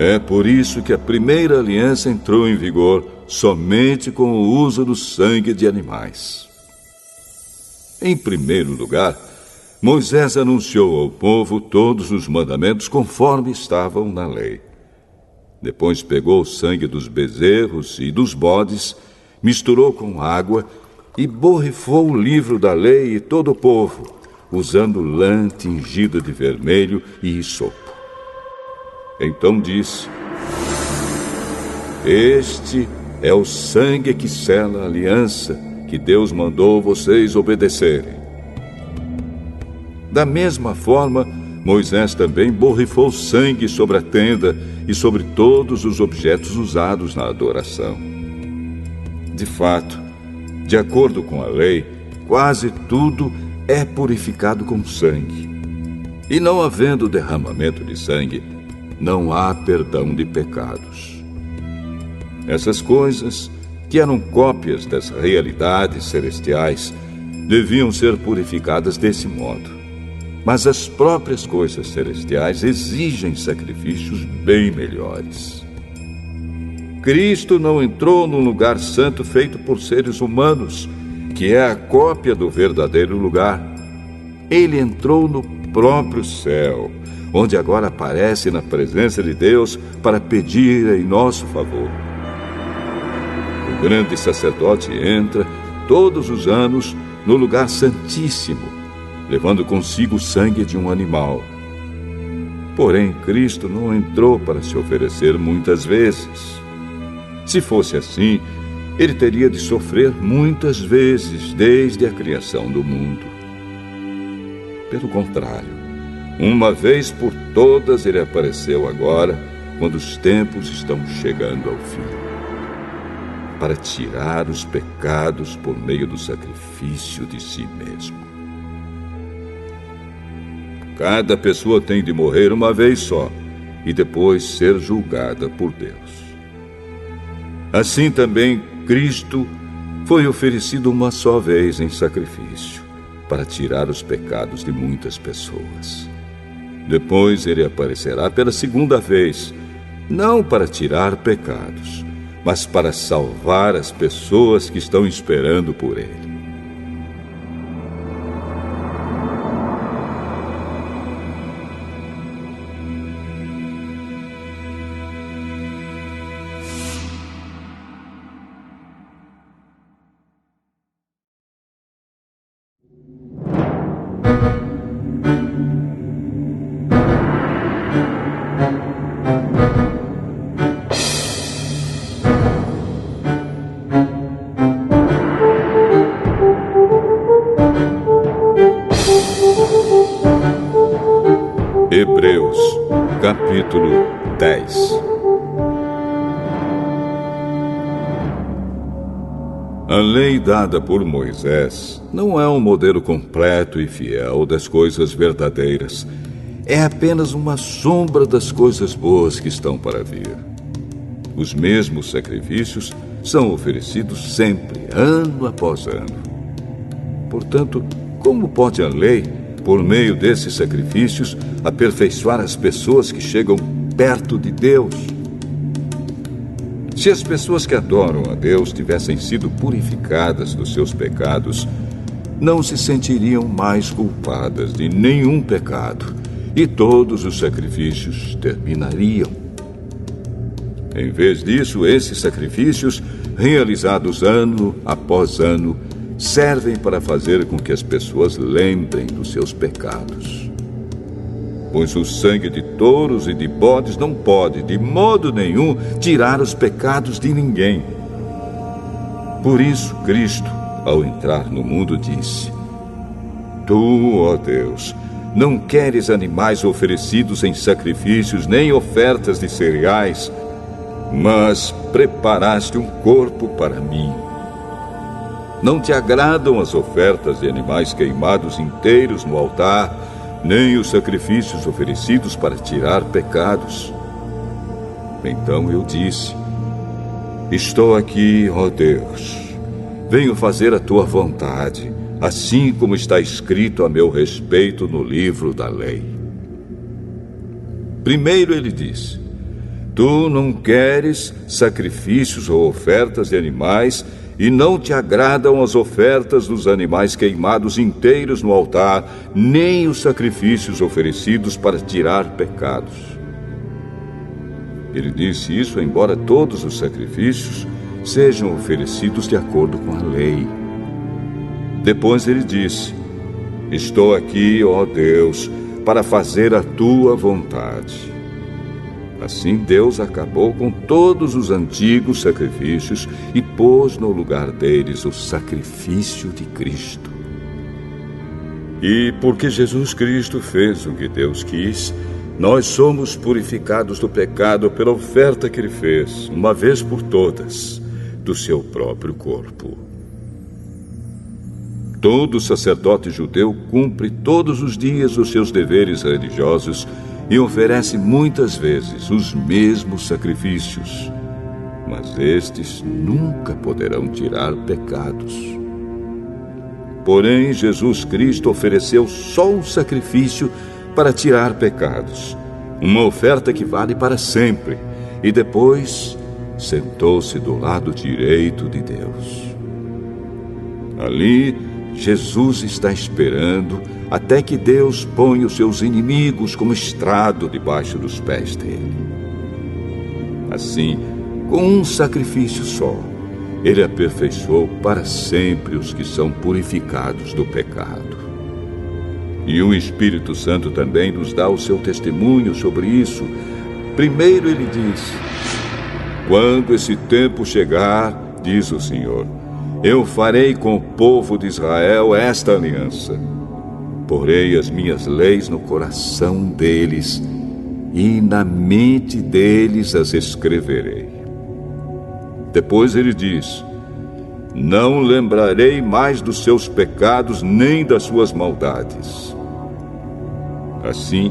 É por isso que a primeira aliança entrou em vigor somente com o uso do sangue de animais. Em primeiro lugar, Moisés anunciou ao povo todos os mandamentos conforme estavam na lei. Depois pegou o sangue dos bezerros e dos bodes, misturou com água e borrifou o livro da lei e todo o povo, usando lã tingida de vermelho e hisopo. Então disse: Este é o sangue que sela a aliança que Deus mandou vocês obedecerem. Da mesma forma, Moisés também borrifou sangue sobre a tenda e sobre todos os objetos usados na adoração. De fato, de acordo com a lei, quase tudo é purificado com sangue. E não havendo derramamento de sangue, não há perdão de pecados. Essas coisas, que eram cópias das realidades celestiais, deviam ser purificadas desse modo. Mas as próprias coisas celestiais exigem sacrifícios bem melhores. Cristo não entrou num lugar santo feito por seres humanos, que é a cópia do verdadeiro lugar. Ele entrou no próprio céu, onde agora aparece na presença de Deus para pedir em nosso favor. O grande sacerdote entra todos os anos no lugar santíssimo, levando consigo o sangue de um animal. Porém, Cristo não entrou para se oferecer muitas vezes. Se fosse assim, ele teria de sofrer muitas vezes desde a criação do mundo. Pelo contrário, uma vez por todas ele apareceu agora, quando os tempos estão chegando ao fim, para tirar os pecados por meio do sacrifício de si mesmo. Cada pessoa tem de morrer uma vez só e depois ser julgada por Deus. Assim também Cristo foi oferecido uma só vez em sacrifício para tirar os pecados de muitas pessoas. Depois ele aparecerá pela segunda vez, não para tirar pecados, mas para salvar as pessoas que estão esperando por ele. Hebreus, capítulo 10. A lei dada por Moisés não é um modelo completo e fiel das coisas verdadeiras. É apenas uma sombra das coisas boas que estão para vir. Os mesmos sacrifícios são oferecidos sempre, ano após ano. Portanto, como pode a lei, por meio desses sacrifícios, aperfeiçoar as pessoas que chegam perto de Deus? Se as pessoas que adoram a Deus tivessem sido purificadas dos seus pecados, não se sentiriam mais culpadas de nenhum pecado e todos os sacrifícios terminariam. Em vez disso, esses sacrifícios, realizados ano após ano, servem para fazer com que as pessoas lembrem dos seus pecados. Pois o sangue de touros e de bodes não pode, de modo nenhum, tirar os pecados de ninguém. Por isso, Cristo, ao entrar no mundo, disse: Tu, ó Deus, não queres animais oferecidos em sacrifícios, nem ofertas de cereais, mas preparaste um corpo para mim. Não te agradam as ofertas de animais queimados inteiros no altar, nem os sacrifícios oferecidos para tirar pecados. Então eu disse: Estou aqui, ó Deus. Venho fazer a tua vontade, assim como está escrito a meu respeito no livro da lei. Primeiro ele disse: Tu não queres sacrifícios ou ofertas de animais, e não te agradam as ofertas dos animais queimados inteiros no altar, nem os sacrifícios oferecidos para tirar pecados. Ele disse isso embora todos os sacrifícios sejam oferecidos de acordo com a lei. Depois ele disse: Estou aqui, ó Deus, para fazer a tua vontade. Assim Deus acabou com todos os antigos sacrifícios e pôs no lugar deles o sacrifício de Cristo. E porque Jesus Cristo fez o que Deus quis, nós somos purificados do pecado pela oferta que ele fez, uma vez por todas, do seu próprio corpo. Todo sacerdote judeu cumpre todos os dias os seus deveres religiosos e oferece muitas vezes os mesmos sacrifícios, mas estes nunca poderão tirar pecados. Porém, Jesus Cristo ofereceu só um sacrifício para tirar pecados, uma oferta que vale para sempre, e depois sentou-se do lado direito de Deus. Ali, Jesus está esperando até que Deus ponha os seus inimigos como estrado debaixo dos pés dele. Assim, com um sacrifício só, ele aperfeiçoou para sempre os que são purificados do pecado. E o Espírito Santo também nos dá o seu testemunho sobre isso. Primeiro ele diz: Quando esse tempo chegar, diz o Senhor, eu farei com o povo de Israel esta aliança. Porei as minhas leis no coração deles e na mente deles as escreverei. Depois ele diz, não lembrarei mais dos seus pecados nem das suas maldades. Assim,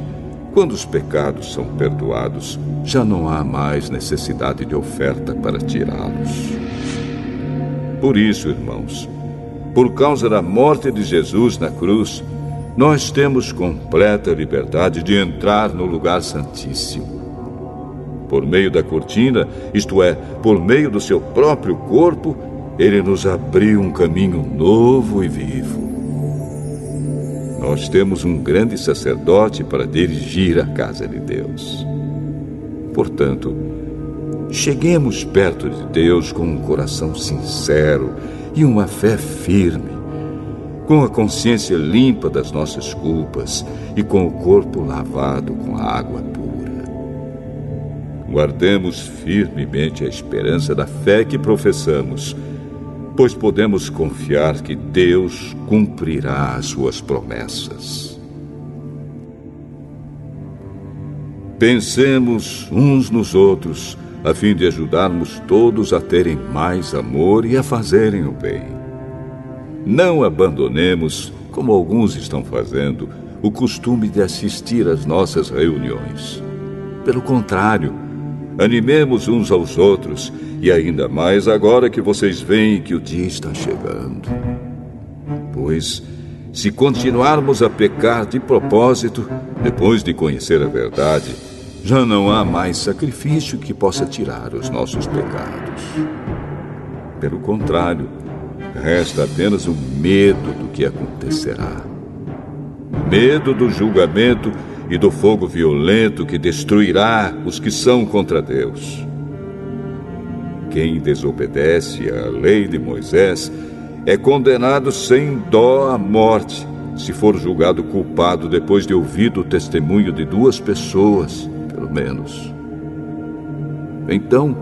quando os pecados são perdoados, já não há mais necessidade de oferta para tirá-los. Por isso, irmãos, por causa da morte de Jesus na cruz, nós temos completa liberdade de entrar no lugar santíssimo. Por meio da cortina, isto é, por meio do seu próprio corpo, ele nos abriu um caminho novo e vivo. Nós temos um grande sacerdote para dirigir a casa de Deus. Portanto, cheguemos perto de Deus com um coração sincero e uma fé firme, com a consciência limpa das nossas culpas e com o corpo lavado com a água pura. Guardemos firmemente a esperança da fé que professamos, pois podemos confiar que Deus cumprirá as suas promessas. Pensemos uns nos outros, a fim de ajudarmos todos a terem mais amor e a fazerem o bem. Não abandonemos, como alguns estão fazendo, o costume de assistir às nossas reuniões. Pelo contrário, animemos uns aos outros, e ainda mais agora que vocês veem que o dia está chegando. Pois, se continuarmos a pecar de propósito, depois de conhecer a verdade, já não há mais sacrifício que possa tirar os nossos pecados. Pelo contrário, resta apenas o medo do que acontecerá. Medo do julgamento e do fogo violento que destruirá os que são contra Deus. Quem desobedece à lei de Moisés é condenado sem dó à morte, se for julgado culpado depois de ouvido o testemunho de 2 pessoas, pelo menos. Então,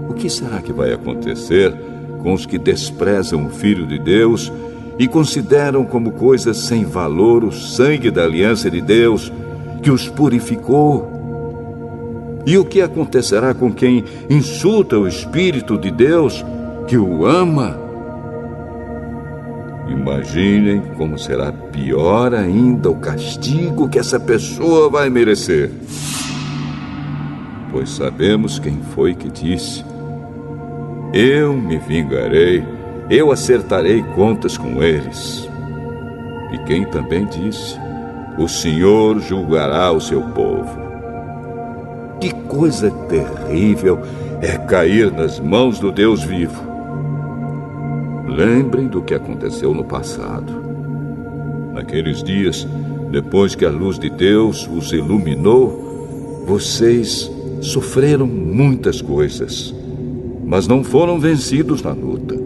o que será que vai acontecer com os que desprezam o Filho de Deus e consideram como coisa sem valor o sangue da aliança de Deus, que os purificou? E o que acontecerá com quem insulta o Espírito de Deus, que o ama? Imaginem como será pior ainda o castigo que essa pessoa vai merecer. Pois sabemos quem foi que disse: eu me vingarei, eu acertarei contas com eles. E quem também disse: o Senhor julgará o seu povo. Que coisa terrível é cair nas mãos do Deus vivo. Lembrem do que aconteceu no passado. Naqueles dias, depois que a luz de Deus os iluminou, vocês sofreram muitas coisas, mas não foram vencidos na luta.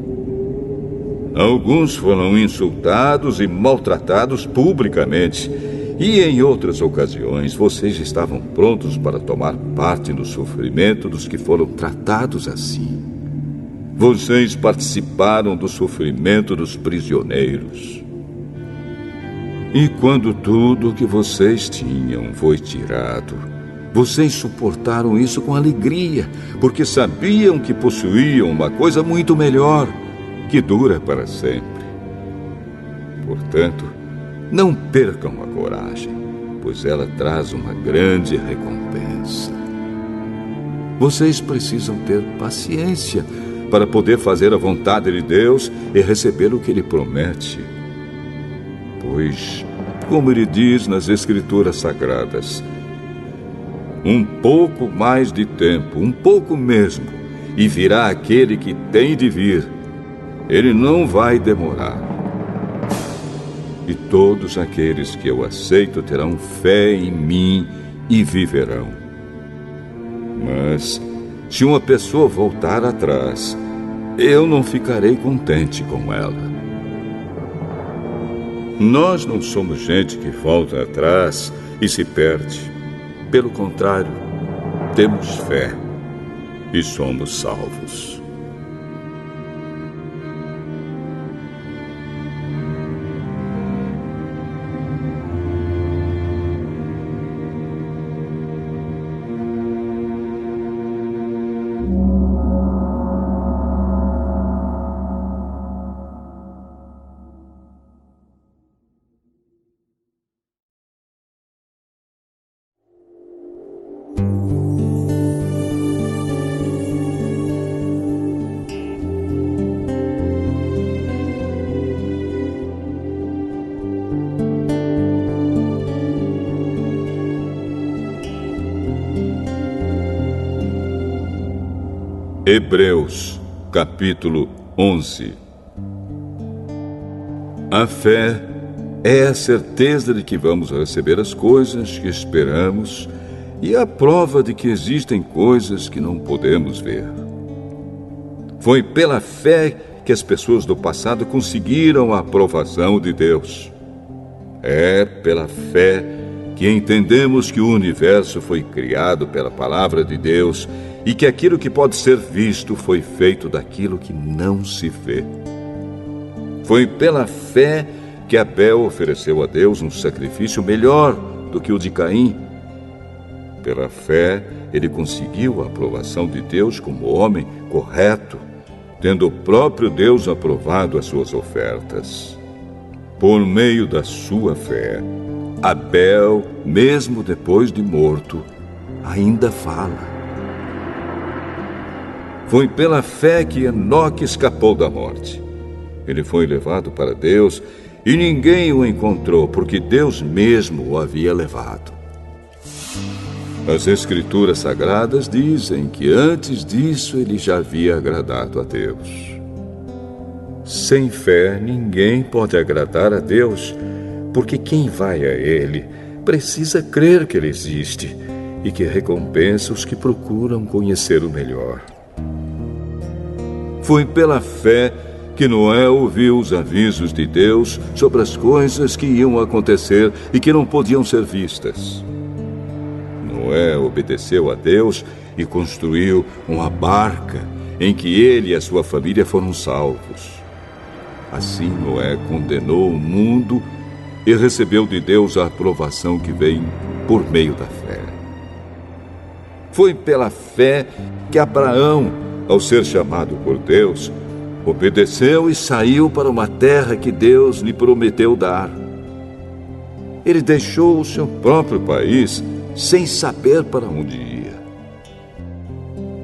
Alguns foram insultados e maltratados publicamente, e em outras ocasiões vocês estavam prontos para tomar parte no sofrimento dos que foram tratados assim. Vocês participaram do sofrimento dos prisioneiros. E quando tudo o que vocês tinham foi tirado, vocês suportaram isso com alegria, porque sabiam que possuíam uma coisa muito melhor, que dura para sempre. Portanto, não percam a coragem, pois ela traz uma grande recompensa. Vocês precisam ter paciência para poder fazer a vontade de Deus e receber o que Ele promete. Pois, como Ele diz nas Escrituras Sagradas, um pouco mais de tempo, um pouco mesmo, e virá aquele que tem de vir. Ele não vai demorar. E todos aqueles que eu aceito terão fé em mim e viverão. Mas, se uma pessoa voltar atrás, eu não ficarei contente com ela. Nós não somos gente que volta atrás e se perde. Pelo contrário, temos fé e somos salvos. Hebreus, capítulo 11. A fé é a certeza de que vamos receber as coisas que esperamos e a prova de que existem coisas que não podemos ver. Foi pela fé que as pessoas do passado conseguiram a aprovação de Deus. É pela fé que entendemos que o universo foi criado pela palavra de Deus e que aquilo que pode ser visto foi feito daquilo que não se vê. Foi pela fé que Abel ofereceu a Deus um sacrifício melhor do que o de Caim. Pela fé, ele conseguiu a aprovação de Deus como homem correto, tendo o próprio Deus aprovado as suas ofertas. Por meio da sua fé, Abel, mesmo depois de morto, ainda fala. Foi pela fé que Enoque escapou da morte. Ele foi levado para Deus e ninguém o encontrou, porque Deus mesmo o havia levado. As Escrituras Sagradas dizem que antes disso ele já havia agradado a Deus. Sem fé, ninguém pode agradar a Deus, porque quem vai a Ele precisa crer que Ele existe e que recompensa os que procuram conhecer o melhor. Foi pela fé que Noé ouviu os avisos de Deus sobre as coisas que iam acontecer e que não podiam ser vistas. Noé obedeceu a Deus e construiu uma barca em que ele e a sua família foram salvos. Assim Noé condenou o mundo e recebeu de Deus a aprovação que vem por meio da fé. Foi pela fé que Abraão, ao ser chamado por Deus, obedeceu e saiu para uma terra que Deus lhe prometeu dar. Ele deixou o seu próprio país sem saber para onde ia.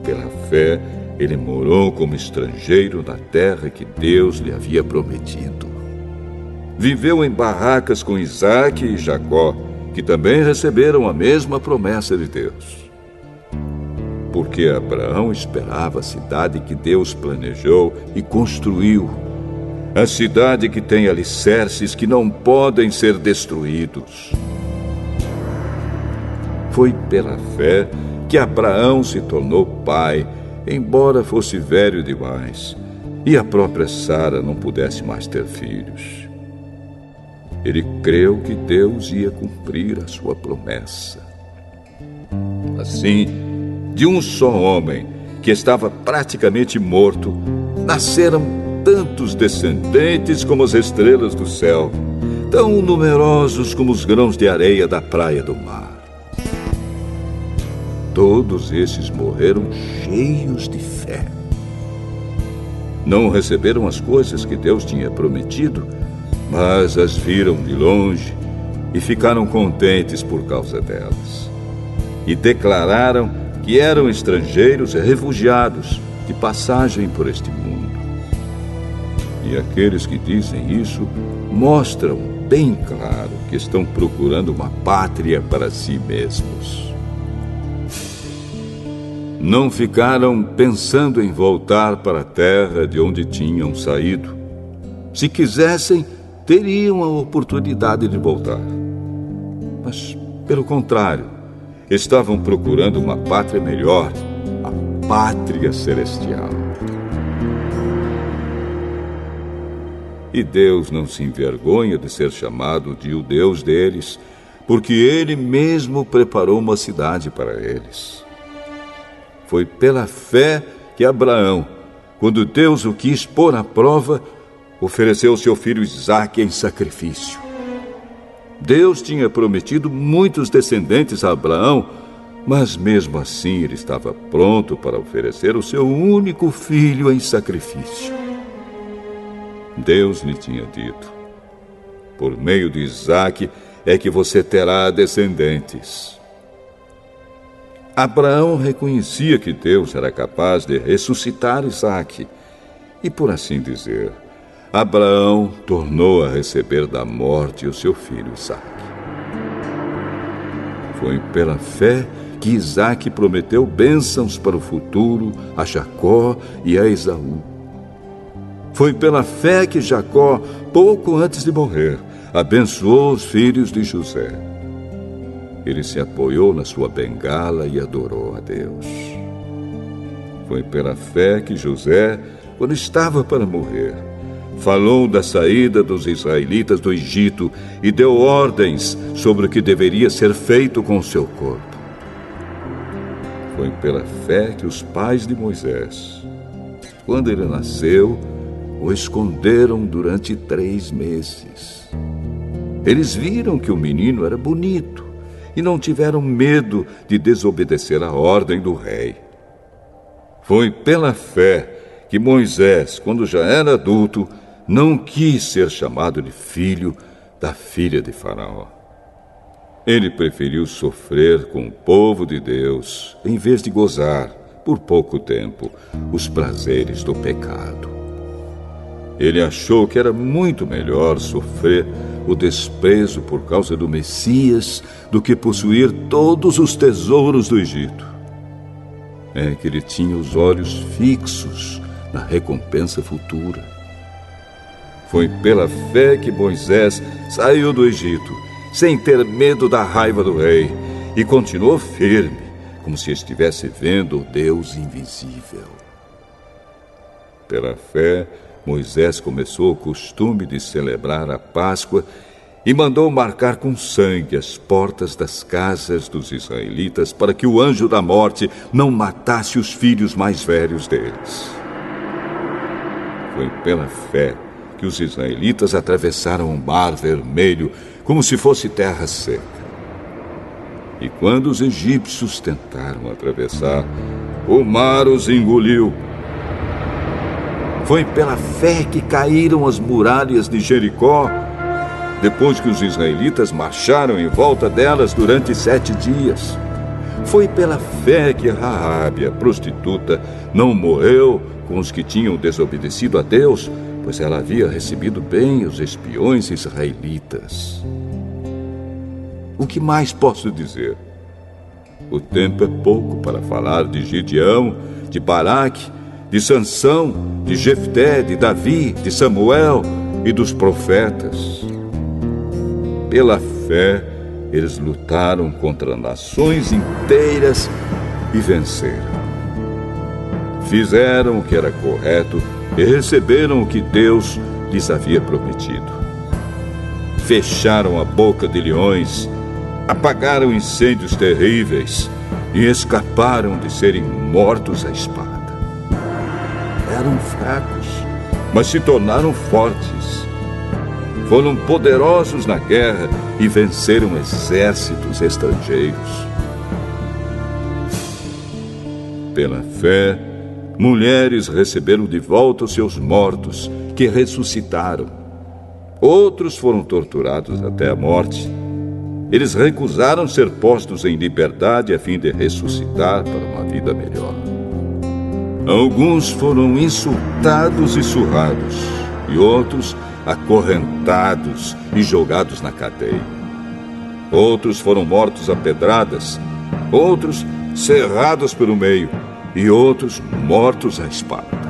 Pela fé, ele morou como estrangeiro na terra que Deus lhe havia prometido. Viveu em barracas com Isaque e Jacó, que também receberam a mesma promessa de Deus. Porque Abraão esperava a cidade que Deus planejou e construiu, a cidade que tem alicerces que não podem ser destruídos. Foi pela fé que Abraão se tornou pai, embora fosse velho demais, e a própria Sara não pudesse mais ter filhos. Ele creu que Deus ia cumprir a sua promessa. Assim, de um só homem, que estava praticamente morto, nasceram tantos descendentes como as estrelas do céu, tão numerosos como os grãos de areia da praia do mar. Todos esses morreram cheios de fé. Não receberam as coisas que Deus tinha prometido, mas as viram de longe e ficaram contentes por causa delas. E declararam que eram estrangeiros e refugiados de passagem por este mundo. E aqueles que dizem isso mostram bem claro que estão procurando uma pátria para si mesmos. Não ficaram pensando em voltar para a terra de onde tinham saído. Se quisessem, teriam a oportunidade de voltar. Mas, pelo contrário, estavam procurando uma pátria melhor, a pátria celestial. E Deus não se envergonha de ser chamado de o Deus deles, porque Ele mesmo preparou uma cidade para eles. Foi pela fé que Abraão, quando Deus o quis pôr à prova, ofereceu seu filho Isaque em sacrifício. Deus tinha prometido muitos descendentes a Abraão, mas mesmo assim ele estava pronto para oferecer o seu único filho em sacrifício. Deus lhe tinha dito: por meio de Isaque é que você terá descendentes. Abraão reconhecia que Deus era capaz de ressuscitar Isaque, e por assim dizer, Abraão tornou a receber da morte o seu filho Isaque. Foi pela fé que Isaque prometeu bênçãos para o futuro a Jacó e a Esaú. Foi pela fé que Jacó, pouco antes de morrer, abençoou os filhos de José. Ele se apoiou na sua bengala e adorou a Deus. Foi pela fé que José, quando estava para morrer, falou da saída dos israelitas do Egito e deu ordens sobre o que deveria ser feito com o seu corpo. Foi pela fé que os pais de Moisés, quando ele nasceu, o esconderam durante 3 meses. Eles viram que o menino era bonito e não tiveram medo de desobedecer a ordem do rei. Foi pela fé que Moisés, quando já era adulto, não quis ser chamado de filho da filha de Faraó. Ele preferiu sofrer com o povo de Deus, em vez de gozar, por pouco tempo, os prazeres do pecado. Ele achou que era muito melhor sofrer o desprezo por causa do Messias do que possuir todos os tesouros do Egito. É que ele tinha os olhos fixos na recompensa futura. Foi pela fé que Moisés saiu do Egito, sem ter medo da raiva do rei, e continuou firme, como se estivesse vendo o Deus invisível. Pela fé, Moisés começou o costume de celebrar a Páscoa e mandou marcar com sangue as portas das casas dos israelitas para que o anjo da morte não matasse os filhos mais velhos deles. Foi pela fé que os israelitas atravessaram o Mar Vermelho como se fosse terra seca. E quando os egípcios tentaram atravessar, o mar os engoliu. Foi pela fé que caíram as muralhas de Jericó, depois que os israelitas marcharam em volta delas durante 7 dias. Foi pela fé que Raabe, a prostituta, não morreu com os que tinham desobedecido a Deus, pois ela havia recebido bem os espiões israelitas. O que mais posso dizer? O tempo é pouco para falar de Gideão, de Baraque, de Sansão, de Jefté, de Davi, de Samuel e dos profetas. Pela fé, eles lutaram contra nações inteiras e venceram. Fizeram o que era correto e receberam o que Deus lhes havia prometido. Fecharam a boca de leões, apagaram incêndios terríveis e escaparam de serem mortos à espada. Eram fracos, mas se tornaram fortes. Foram poderosos na guerra e venceram exércitos estrangeiros. Pela fé, mulheres receberam de volta os seus mortos, que ressuscitaram. Outros foram torturados até a morte. Eles recusaram ser postos em liberdade a fim de ressuscitar para uma vida melhor. Alguns foram insultados e surrados, e outros acorrentados e jogados na cadeia. Outros foram mortos a pedradas, outros cerrados pelo meio, e outros mortos à espada.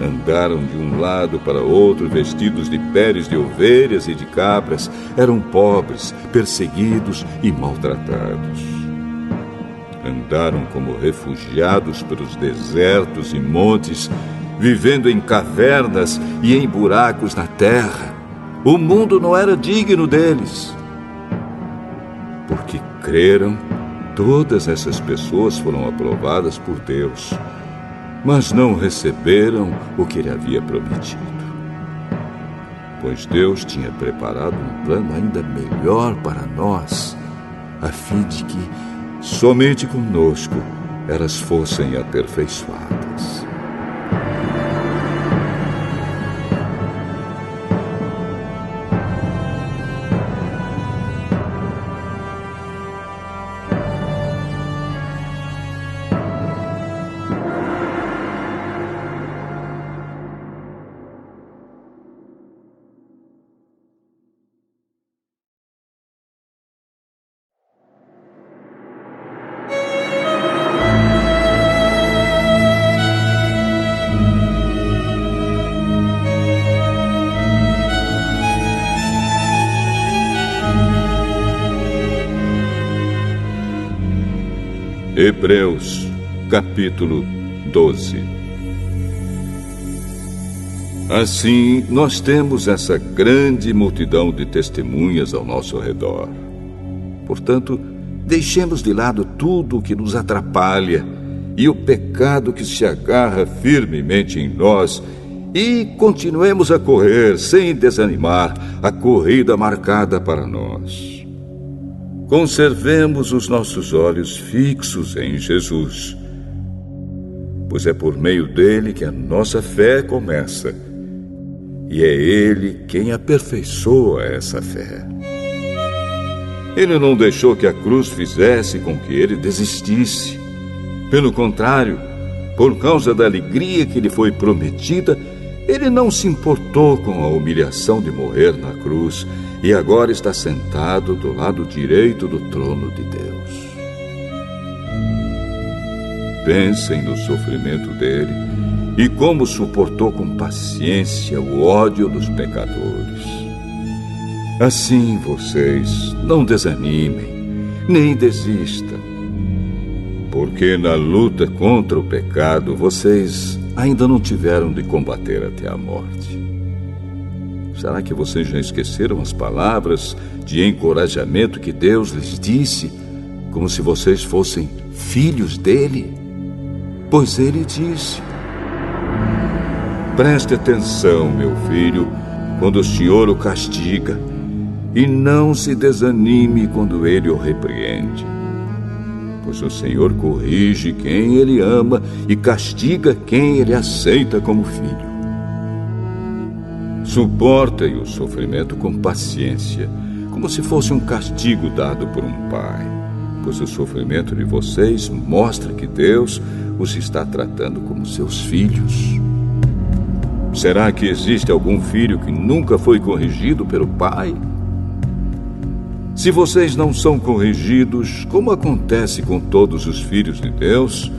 Andaram de um lado para outro vestidos de peles de ovelhas e de cabras. Eram pobres, perseguidos e maltratados. Andaram como refugiados pelos desertos e montes, vivendo em cavernas e em buracos na terra. O mundo não era digno deles. Porque creram, todas essas pessoas foram aprovadas por Deus, mas não receberam o que ele havia prometido. Pois Deus tinha preparado um plano ainda melhor para nós, a fim de que somente conosco elas fossem aperfeiçoadas. Hebreus, capítulo 12. Assim, nós temos essa grande multidão de testemunhas ao nosso redor. Portanto, deixemos de lado tudo o que nos atrapalha e o pecado que se agarra firmemente em nós e continuemos a correr, sem desanimar, a corrida marcada para nós. Conservemos os nossos olhos fixos em Jesus, pois é por meio dele que a nossa fé começa, e é ele quem aperfeiçoa essa fé. Ele não deixou que a cruz fizesse com que ele desistisse. Pelo contrário, por causa da alegria que lhe foi prometida, ele não se importou com a humilhação de morrer na cruz e agora está sentado do lado direito do trono de Deus. Pensem no sofrimento dele e como suportou com paciência o ódio dos pecadores. Assim vocês não desanimem, nem desistam, porque na luta contra o pecado vocês ainda não tiveram de combater até a morte. Será que vocês já esqueceram as palavras de encorajamento que Deus lhes disse, como se vocês fossem filhos dele? Pois ele disse: preste atenção, meu filho, quando o Senhor o castiga, e não se desanime quando ele o repreende. Pois o Senhor corrige quem ele ama e castiga quem ele aceita como filho. Suportem o sofrimento com paciência, como se fosse um castigo dado por um pai, pois o sofrimento de vocês mostra que Deus os está tratando como seus filhos. Será que existe algum filho que nunca foi corrigido pelo pai? Se vocês não são corrigidos, como acontece com todos os filhos de Deus,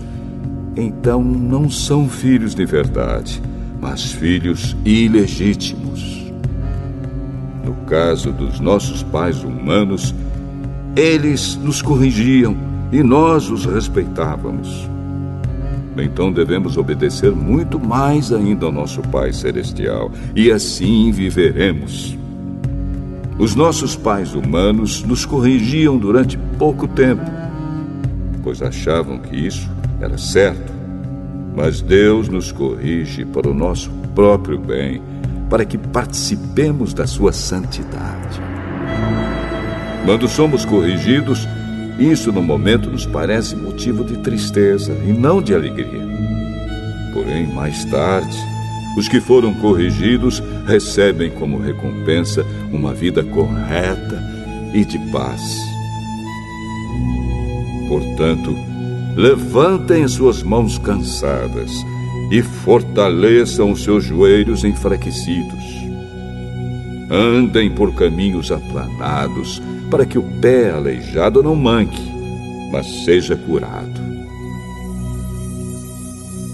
então não são filhos de verdade, mas filhos ilegítimos. No caso dos nossos pais humanos, eles nos corrigiam e nós os respeitávamos. Então devemos obedecer muito mais ainda ao nosso Pai Celestial, e assim viveremos. Os nossos pais humanos nos corrigiam durante pouco tempo, pois achavam que isso era certo. Mas Deus nos corrige para o nosso próprio bem, para que participemos da sua santidade. Quando somos corrigidos, isso no momento nos parece motivo de tristeza e não de alegria. Porém, mais tarde, os que foram corrigidos recebem como recompensa uma vida correta e de paz. Portanto, levantem as suas mãos cansadas e fortaleçam os seus joelhos enfraquecidos. Andem por caminhos aplanados, para que o pé aleijado não manque, mas seja curado.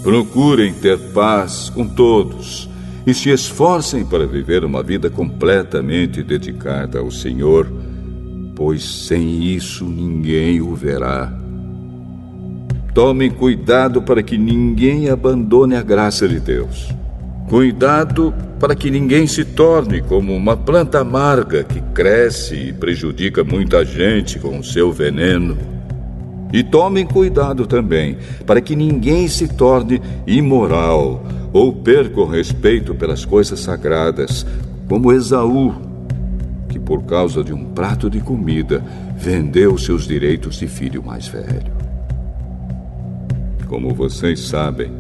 Procurem ter paz com todos e se esforcem para viver uma vida completamente dedicada ao Senhor, pois sem isso ninguém o verá. Tomem cuidado para que ninguém abandone a graça de Deus. Cuidado para que ninguém se torne como uma planta amarga que cresce e prejudica muita gente com o seu veneno. E tomem cuidado também para que ninguém se torne imoral ou perca o respeito pelas coisas sagradas, como Esaú, que por causa de um prato de comida vendeu seus direitos de filho mais velho. Como vocês sabem,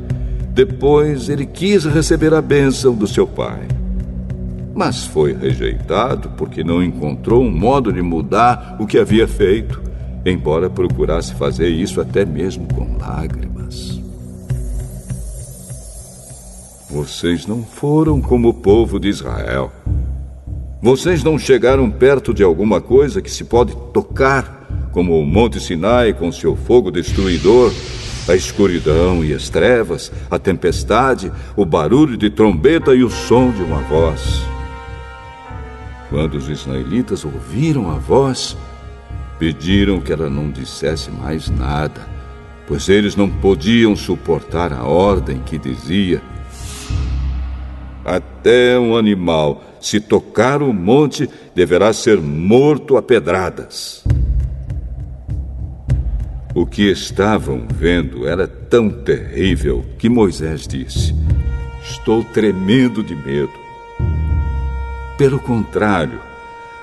depois ele quis receber a bênção do seu pai, mas foi rejeitado porque não encontrou um modo de mudar o que havia feito, embora procurasse fazer isso até mesmo com lágrimas. Vocês não foram como o povo de Israel. Vocês não chegaram perto de alguma coisa que se pode tocar, como o Monte Sinai com seu fogo destruidor, a escuridão e as trevas, a tempestade, o barulho de trombeta e o som de uma voz. Quando os israelitas ouviram a voz, pediram que ela não dissesse mais nada pois eles não podiam suportar a ordem que dizia: até um animal, se tocar o monte, deverá ser morto a pedradas. O que estavam vendo era tão terrível que Moisés disse: estou tremendo de medo. Pelo contrário,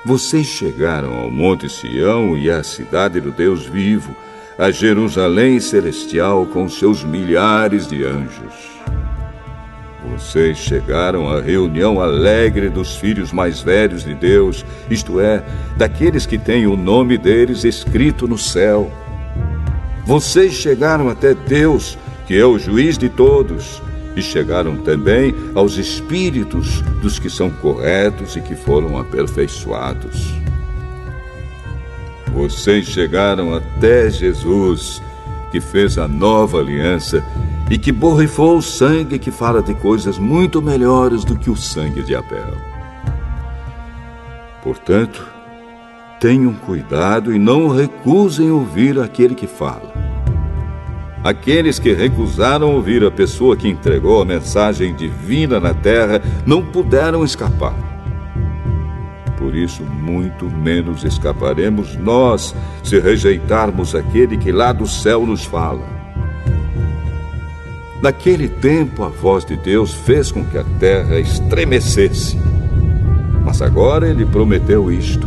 vocês chegaram ao Monte Sião e à cidade do Deus vivo, a Jerusalém celestial com seus milhares de anjos. Vocês chegaram à reunião alegre dos filhos mais velhos de Deus, isto é, daqueles que têm o nome deles escrito no céu. Vocês chegaram até Deus, que é o juiz de todos, e chegaram também aos espíritos dos que são corretos e que foram aperfeiçoados. Vocês chegaram até Jesus, que fez a nova aliança e que borrifou o sangue que fala de coisas muito melhores do que o sangue de Abel. Portanto, tenham cuidado e não recusem ouvir aquele que fala. Aqueles que recusaram ouvir a pessoa que entregou a mensagem divina na terra não puderam escapar. Por isso, muito menos escaparemos nós se rejeitarmos aquele que lá do céu nos fala. Naquele tempo, a voz de Deus fez com que a terra estremecesse. Mas agora ele prometeu isto: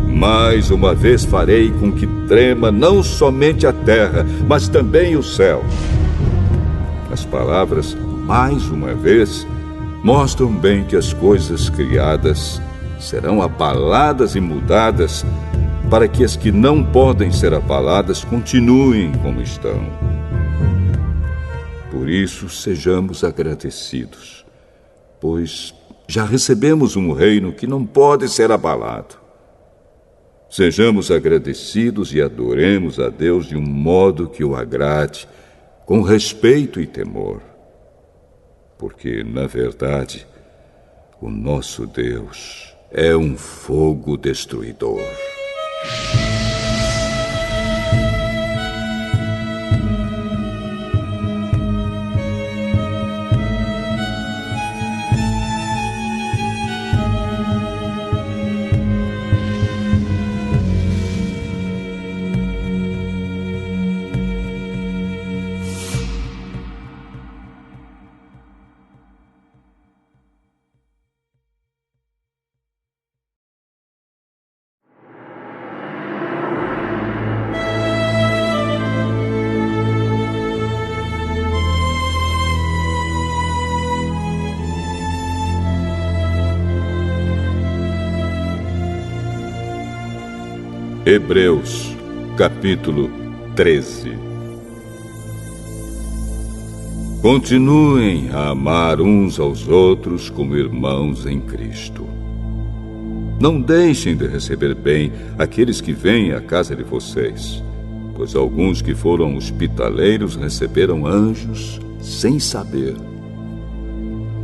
mais uma vez farei com que trema não somente a terra, mas também o céu. As palavras "mais uma vez" mostram bem que as coisas criadas serão abaladas e mudadas, para que as que não podem ser abaladas continuem como estão. Por isso, sejamos agradecidos, pois já recebemos um reino que não pode ser abalado. Sejamos agradecidos e adoremos a Deus de um modo que o agrade, com respeito e temor. Porque, na verdade, o nosso Deus é um fogo destruidor. Hebreus, capítulo 13. Continuem a amar uns aos outros como irmãos em Cristo. Não deixem de receber bem aqueles que vêm à casa de vocês, pois alguns que foram hospitaleiros receberam anjos sem saber.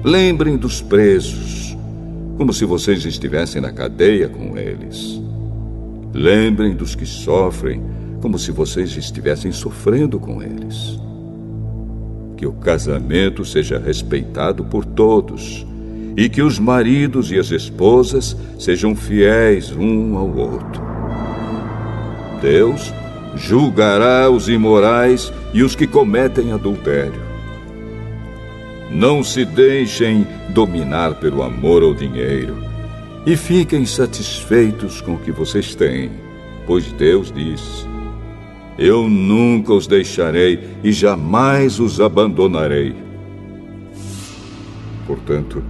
Lembrem dos presos, como se vocês estivessem na cadeia com eles. Lembrem dos que sofrem, como se vocês estivessem sofrendo com eles. Que o casamento seja respeitado por todos, e que os maridos e as esposas sejam fiéis um ao outro. Deus julgará os imorais e os que cometem adultério. Não se deixem dominar pelo amor ao dinheiro, e fiquem satisfeitos com o que vocês têm, pois Deus diz: eu nunca os deixarei e jamais os abandonarei. Portanto,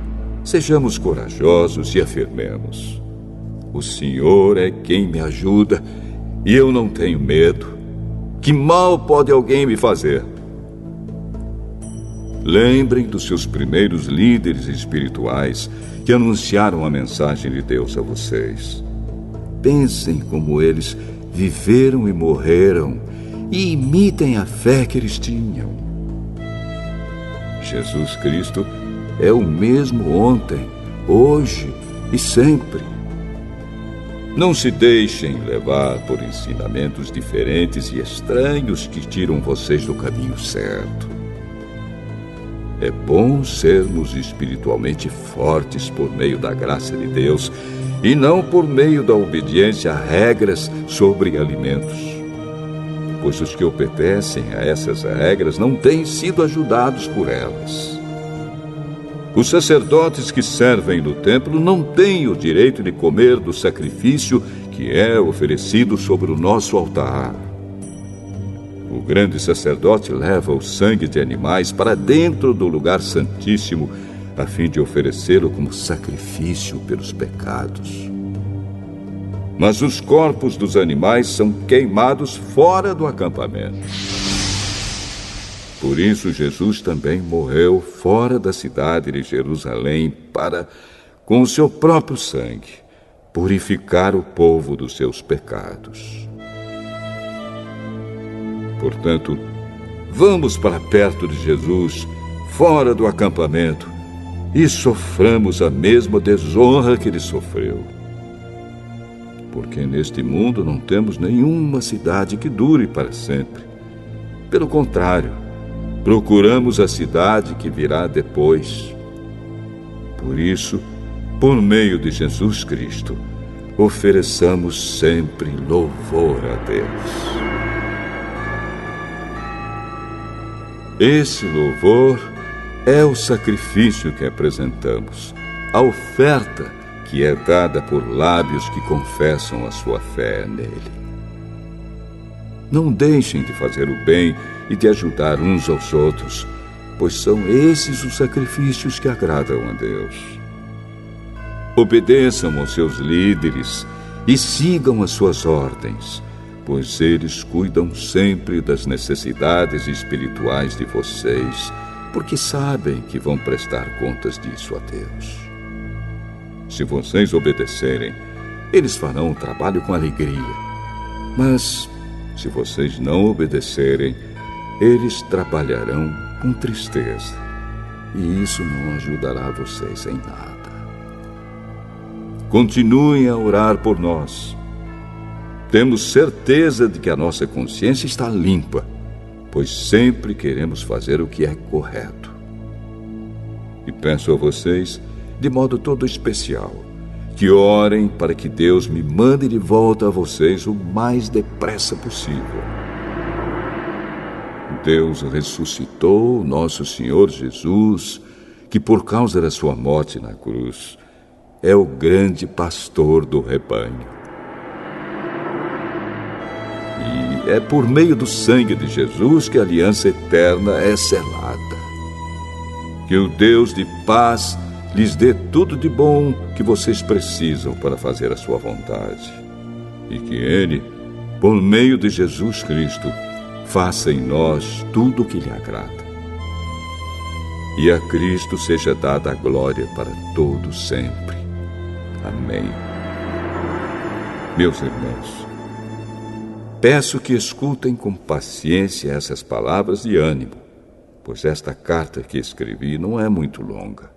sejamos corajosos e afirmemos: o Senhor é quem me ajuda e eu não tenho medo. Que mal pode alguém me fazer? Lembrem dos seus primeiros líderes espirituais que anunciaram a mensagem de Deus a vocês. Pensem como eles viveram e morreram e imitem a fé que eles tinham. Jesus Cristo é o mesmo ontem, hoje e sempre. Não se deixem levar por ensinamentos diferentes e estranhos que tiram vocês do caminho certo. É bom sermos espiritualmente fortes por meio da graça de Deus e não por meio da obediência a regras sobre alimentos. Pois os que obedecem a essas regras não têm sido ajudados por elas. Os sacerdotes que servem no templo não têm o direito de comer do sacrifício que é oferecido sobre o nosso altar. O grande sacerdote leva o sangue de animais para dentro do lugar santíssimo, a fim de oferecê-lo como sacrifício pelos pecados. Mas os corpos dos animais são queimados fora do acampamento. Por isso, Jesus também morreu fora da cidade de Jerusalém para, com o seu próprio sangue, purificar o povo dos seus pecados. Portanto, vamos para perto de Jesus, fora do acampamento, e soframos a mesma desonra que ele sofreu. Porque neste mundo não temos nenhuma cidade que dure para sempre. Pelo contrário, procuramos a cidade que virá depois. Por isso, por meio de Jesus Cristo, ofereçamos sempre louvor a Deus. Esse louvor é o sacrifício que apresentamos, a oferta que é dada por lábios que confessam a sua fé nele. Não deixem de fazer o bem e de ajudar uns aos outros, pois são esses os sacrifícios que agradam a Deus. Obedeçam aos seus líderes e sigam as suas ordens, pois eles cuidam sempre das necessidades espirituais de vocês, porque sabem que vão prestar contas disso a Deus. Se vocês obedecerem, eles farão o trabalho com alegria. Mas, se vocês não obedecerem, eles trabalharão com tristeza. E isso não ajudará vocês em nada. Continuem a orar por nós. Temos certeza de que a nossa consciência está limpa, pois sempre queremos fazer o que é correto. E peço a vocês, de modo todo especial, que orem para que Deus me mande de volta a vocês o mais depressa possível. Deus ressuscitou nosso Senhor Jesus, que por causa da sua morte na cruz, é o grande pastor do rebanho. E é por meio do sangue de Jesus que a aliança eterna é selada. Que o Deus de paz lhes dê tudo de bom que vocês precisam para fazer a sua vontade. E que Ele, por meio de Jesus Cristo, faça em nós tudo o que lhe agrada. E a Cristo seja dada a glória para todos sempre. Amém. Meus irmãos, peço que escutem com paciência essas palavras de ânimo, pois esta carta que escrevi não é muito longa.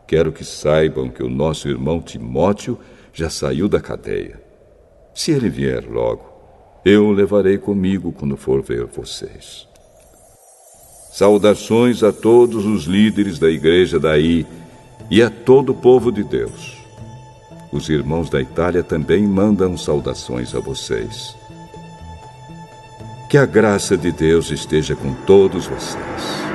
Quero que saibam que o nosso irmão Timóteo já saiu da cadeia. Se ele vier logo, eu o levarei comigo quando for ver vocês. Saudações a todos os líderes da igreja daí e a todo o povo de Deus. Os irmãos da Itália também mandam saudações a vocês. Que a graça de Deus esteja com todos vocês.